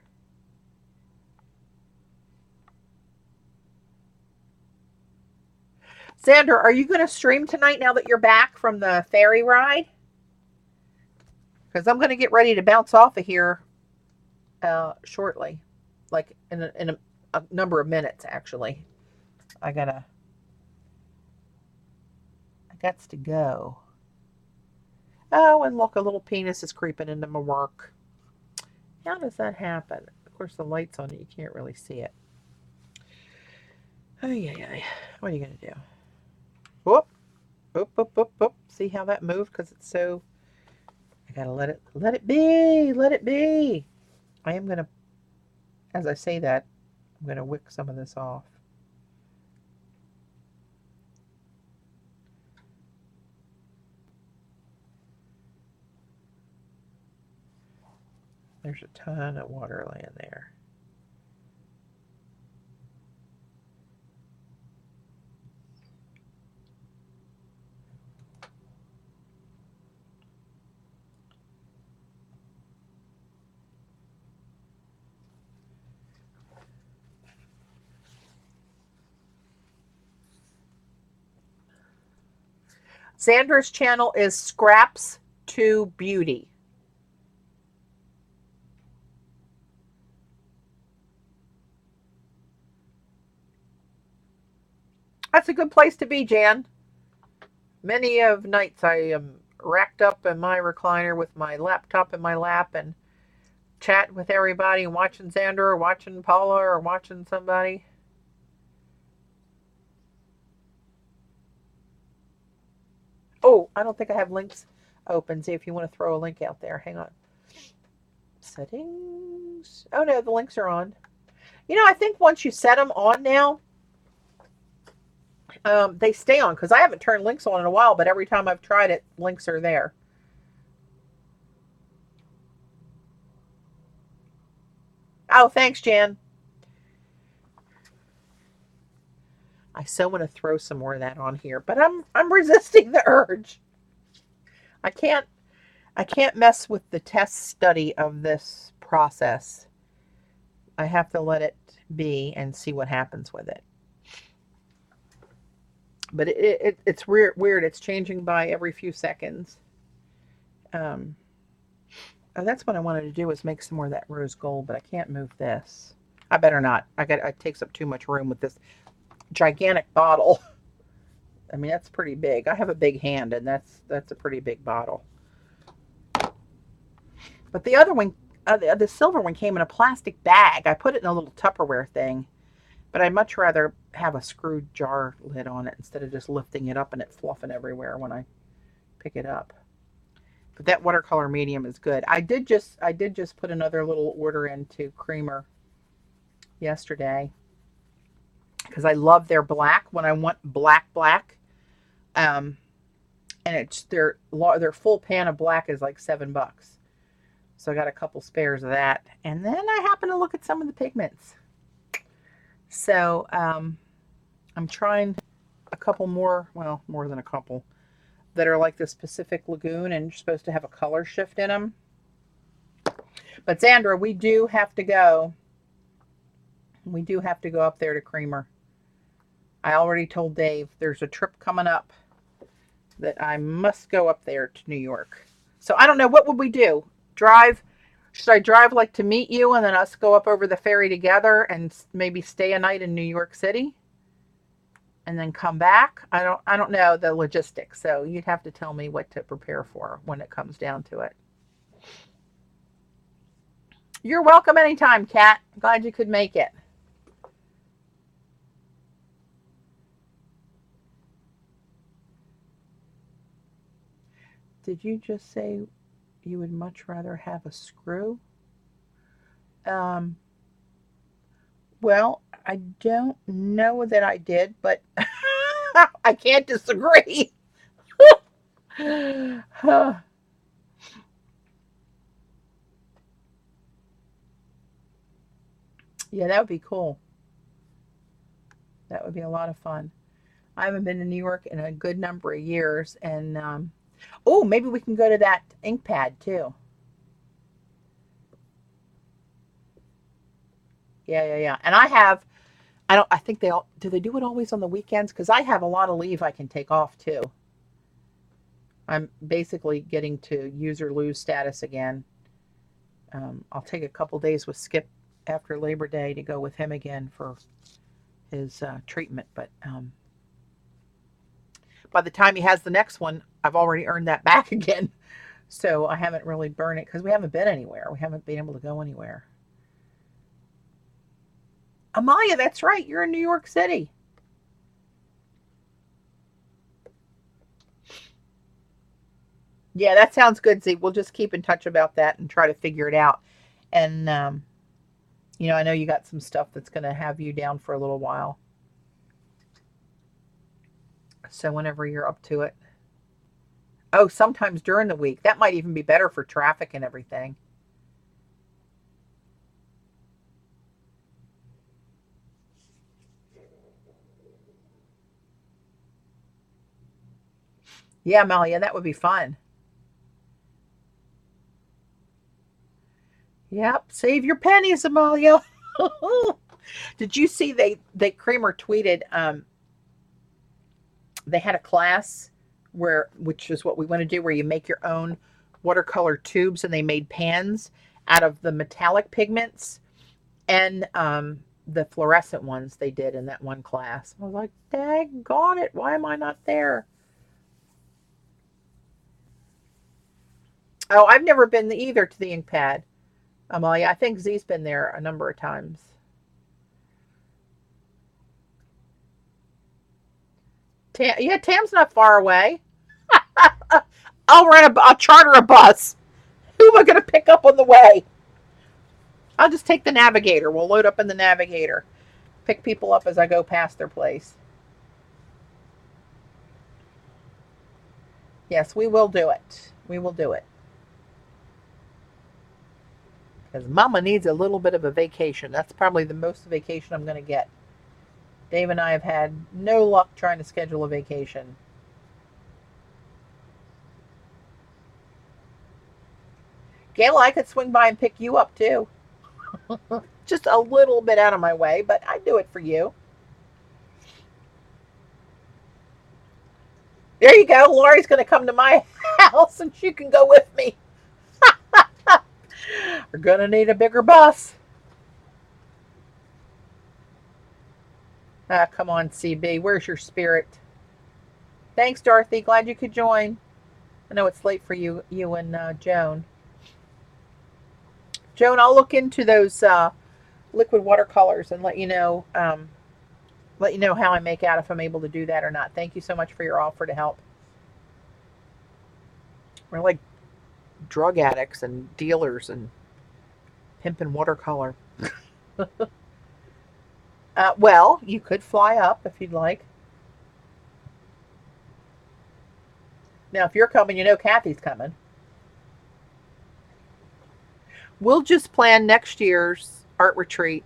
A: Xander, are you going to stream tonight now that you're back from the ferry ride? Because I'm going to get ready to bounce off of here shortly, like in a number of minutes. Actually, I got to go. Oh, and look, a little penis is creeping into my work. How does that happen? Of course, the light's on it; you can't really see it. Oh yeah. What are you going to do? Whoop, whoop, whoop, whoop, whoop. See how that moved? Because it's so. I gotta let it be, let it be. I am gonna, as I say that, I'm gonna wick some of this off. There's a ton of water laying there. Sandra's channel is Scraps to Beauty. That's a good place to be, Jan. Many of nights I am racked up in my recliner with my laptop in my lap and chatting with everybody and watching Xander or watching Paula or watching somebody. Oh, I don't think I have links open. See if you want to throw a link out there. Hang on. Settings. Oh no, the links are on. I think once you set them on now, they stay on because I haven't turned links on in a while, but every time I've tried it, links are there. Oh, thanks, Jan. I so want to throw some more of that on here, but I'm resisting the urge. I can't mess with the test study of this process. I have to let it be and see what happens with it. But it's weird. It's changing by every few seconds. Um, oh, that's what I wanted to do was make some more of that rose gold, but I can't move this. I better not. It takes up too much room with this gigantic bottle. I mean, that's pretty big. I have a big hand, and that's a pretty big bottle. But the other one, the silver one, came in a plastic bag. I put it in a little Tupperware thing, but I'd much rather have a screwed jar lid on it instead of just lifting it up and it fluffing everywhere when I pick it up. But that watercolor medium is good. I did just put another little order into Creamer yesterday because I love their black when I want black. Um, and it's their full pan of black is like $7. So I got a couple spares of that, and then I happened to look at some of the pigments. So I'm trying a couple more, well, more than a couple that are like this Pacific Lagoon, and you're supposed to have a color shift in them. But Sandra, we do have to go. We do have to go up there to Creamer. I already told Dave there's a trip coming up that I must go up there to New York. So I don't know, what would we do? Drive? Should I drive like to meet you and then us go up over the ferry together and maybe stay a night in New York City and then come back? I don't know the logistics. So you'd have to tell me what to prepare for when it comes down to it. You're welcome anytime, Kat. Glad you could make it. Did you just say You would much rather have a screw? Um, well, I don't know that I did, but I can't disagree. Yeah, that would be cool. That would be a lot of fun. I haven't been to New York in a good number of years, and oh, maybe we can go to that ink pad too. Yeah, yeah, yeah. And I have, I don't, I think they all, do they do it always on the weekends? Because I have a lot of leave I can take off too. I'm basically getting to use or lose status again. I'll take a couple days with Skip after Labor Day to go with him again for his treatment. But by the time he has the next one, I've already earned that back again. So I haven't really burned it because we haven't been anywhere. We haven't been able to go anywhere. Amalia, that's right. You're in New York City. Yeah, that sounds good, Z. We'll just keep in touch about that and try to figure it out. And, I know you got some stuff that's going to have you down for a little while. So whenever you're up to it. Oh, sometimes during the week. That might even be better for traffic and everything. Yeah, Amalia, that would be fun. Yep. Save your pennies, Amalia. Did you see they Kramer tweeted they had a class where which is what we want to do where you make your own watercolor tubes and they made pans out of the metallic pigments and the fluorescent ones they did in that one class. I was like, daggone it, why am I not there? Oh, I've never been either to the ink pad, Amalia. I think Z's been there a number of times. Yeah, Tam's not far away. I'll charter a bus. Who am I going to pick up on the way? I'll just take the navigator. We'll load up in the navigator. Pick people up as I go past their place. Yes, we will do it. We will do it. Because Mama needs a little bit of a vacation. That's probably the most vacation I'm going to get. Dave and I have had no luck trying to schedule a vacation. Gail, I could swing by and pick you up too. Just a little bit out of my way, but I'd do it for you. There you go. Lori's going to come to my house and she can go with me. We're going to need a bigger bus. Ah, come on, CB. Where's your spirit? Thanks, Dorothy. Glad you could join. I know it's late for you and Joan. Joan, I'll look into those liquid watercolors and let you know how I make out if I'm able to do that or not. Thank you so much for your offer to help. We're like drug addicts and dealers and pimping watercolor. Well, you could fly up if you'd like. Now, if you're coming, you know Kathy's coming. We'll just plan next year's art retreat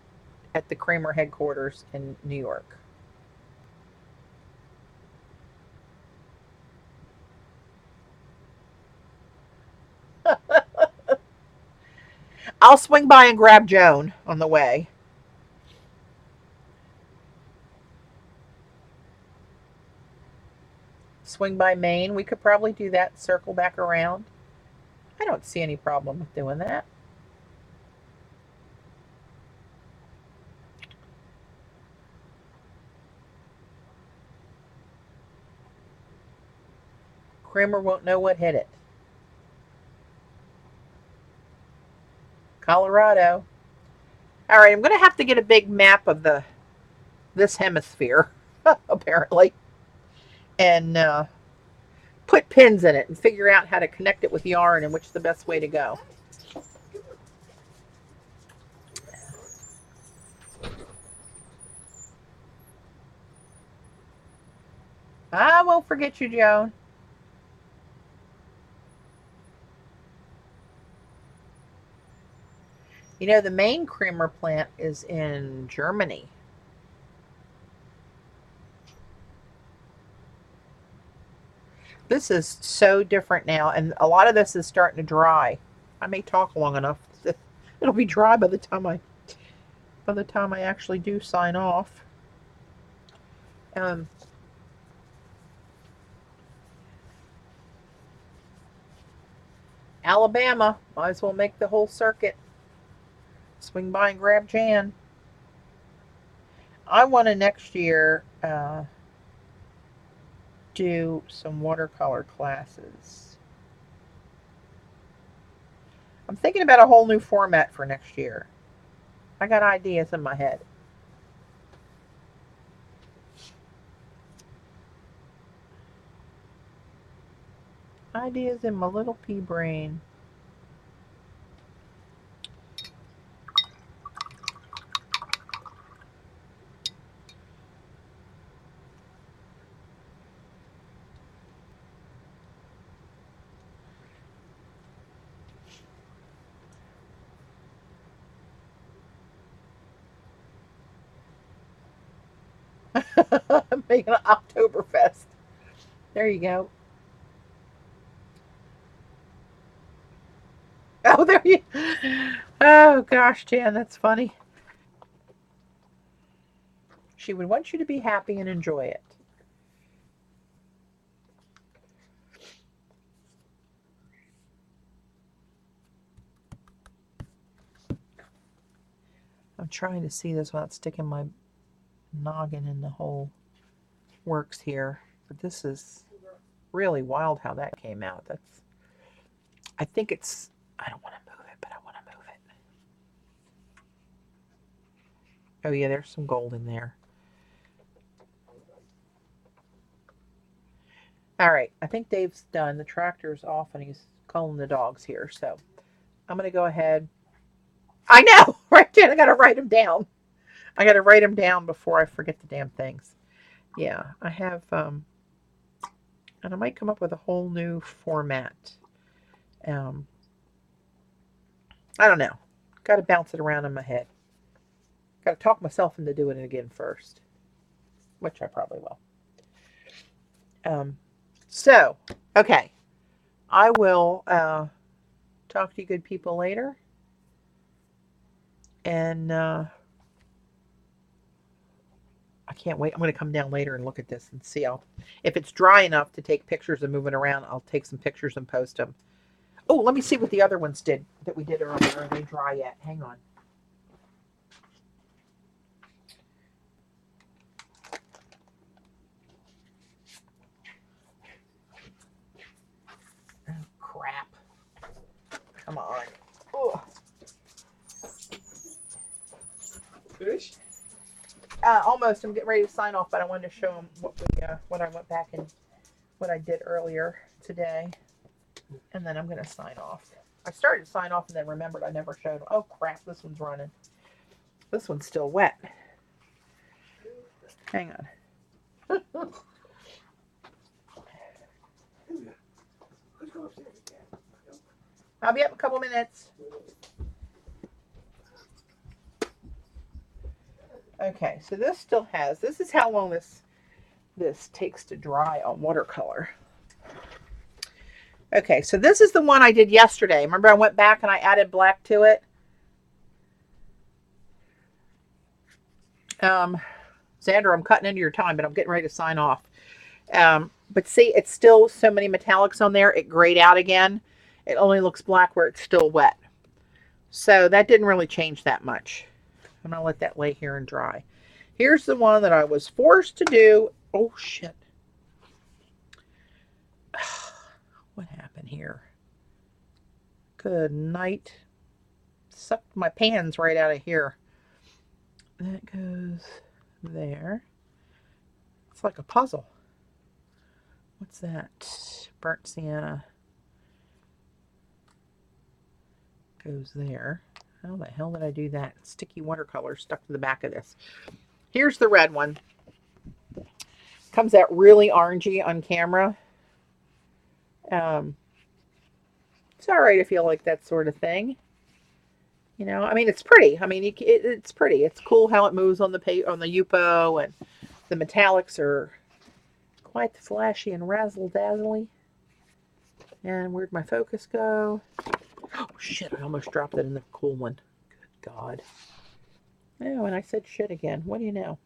A: at the Kramer headquarters in New York. I'll swing by and grab Joan on the way. Swing by Maine. We could probably do that, circle back around. I don't see any problem with doing that. Kramer won't know what hit it. Colorado. All right, I'm going to have to get a big map of this hemisphere, apparently, and put pins in it and figure out how to connect it with yarn and which is the best way to go. I won't forget you, Joan. You know, the main creamer plant is in Germany. This is so different now, and a lot of this is starting to dry. I may talk long enough. It'll be dry by the time I actually do sign off. Um, Alabama, might as well make the whole circuit. Swing by and grab Jan. I want to next year do some watercolor classes. I'm thinking about a whole new format for next year. I got ideas in my head. Ideas in my little pea brain. Making an Oktoberfest. There you go. Oh, there you. Oh gosh, Jan, that's funny. She would want you to be happy and enjoy it. I'm trying to see this without sticking my noggin in the whole works here. But this is really wild how that came out. That's. I think it's. I don't want to move it, but I want to move it. Oh yeah, there's some gold in there. All right, I think Dave's done. The tractor's off and he's calling the dogs here. So I'm going to go ahead. I know, right, Jen? I got to write them down. I got to write them down before I forget the damn things. Yeah, I have, and I might come up with a whole new format. Um, I don't know. Got to bounce it around in my head. Got to talk myself into doing it again first, which I probably will. Um, so, okay. I will talk to you good people later. And I can't wait. I'm going to come down later and look at this and see if it's dry enough to take pictures and move it around. I'll take some pictures and post them. Oh, let me see what the other ones did that we did earlier. Are they dry yet? Hang on. Oh, crap. Come on. Oh.
B: Finished?
A: Almost. I'm getting ready to sign off, but I wanted to show them what I went back and what I did earlier today. And then I'm going to sign off. I started to sign off and then remembered I never showed them. Oh, crap. This one's running. This one's still wet. Hang on. I'll be up in a couple minutes. Okay, so this still has, this is how long this takes to dry on watercolor. Okay, so this is the one I did yesterday. Remember I went back and I added black to it? Xander, I'm cutting into your time, but I'm getting ready to sign off. But see, it's still so many metallics on there, it grayed out again. It only looks black where it's still wet. So that didn't really change that much. I'm going to let that lay here and dry. Here's the one that I was forced to do. Oh, shit. What happened here? Good night. Sucked my pans right out of here. That goes there. It's like a puzzle. What's that? burnt sienna goes there. How the hell did I do that? Sticky watercolor stuck to the back of this. Here's the red one. Comes out really orangey on camera. It's all right if you like that sort of thing. You know, I mean, it's pretty. I mean, it's pretty. It's cool how it moves on the Yupo, and the metallics are quite flashy and razzle-dazzly. And where'd my focus go? Oh, shit, I almost dropped it in the cool one. Good God. Oh, and I said shit again. What do you know?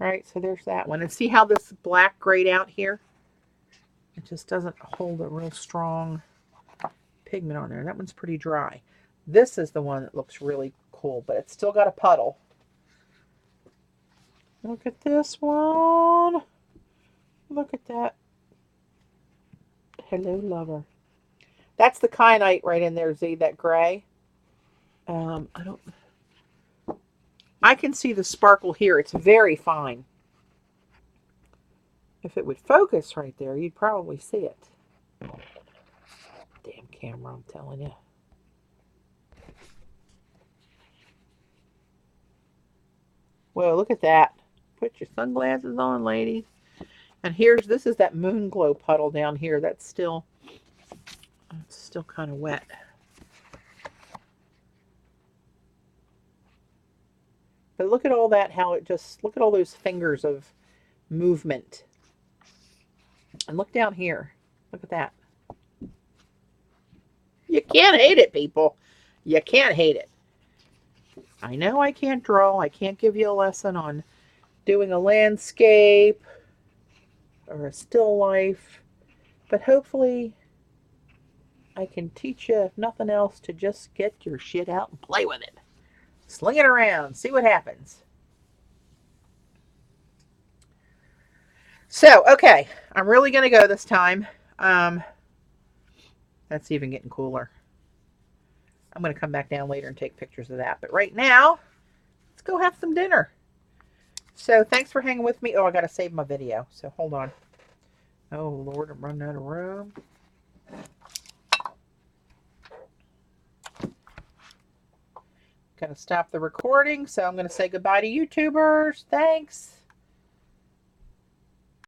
A: All right, so there's that one. And see how this black grayed out here? It just doesn't hold a real strong pigment on there. That one's pretty dry. This is the one that looks really cool, but it's still got a puddle. Look at this one. Look at that. Hello, lover. That's the kyanite right in there, Z, that gray. I can see the sparkle here. It's very fine. If it would focus right there, you'd probably see it. Damn camera, I'm telling you. Whoa, look at that. Put your sunglasses on, ladies. And this is that moon glow puddle down here. It's still kind of wet. But look at all that, look at all those fingers of movement. And look down here. Look at that. You can't hate it, people. You can't hate it. I know I can't draw. I can't give you a lesson on doing a landscape or a still life. But hopefully I can teach you, if nothing else, to just get your shit out and play with it. Sling it around. See what happens. So, okay. I'm really going to go this time. That's even getting cooler. I'm going to come back down later and take pictures of that. But right now, let's go have some dinner. So, thanks for hanging with me. Oh, I got to save my video. So, hold on. Oh, Lord, I'm running out of room. Going to stop the recording. So, I'm going to say goodbye to YouTubers. Thanks.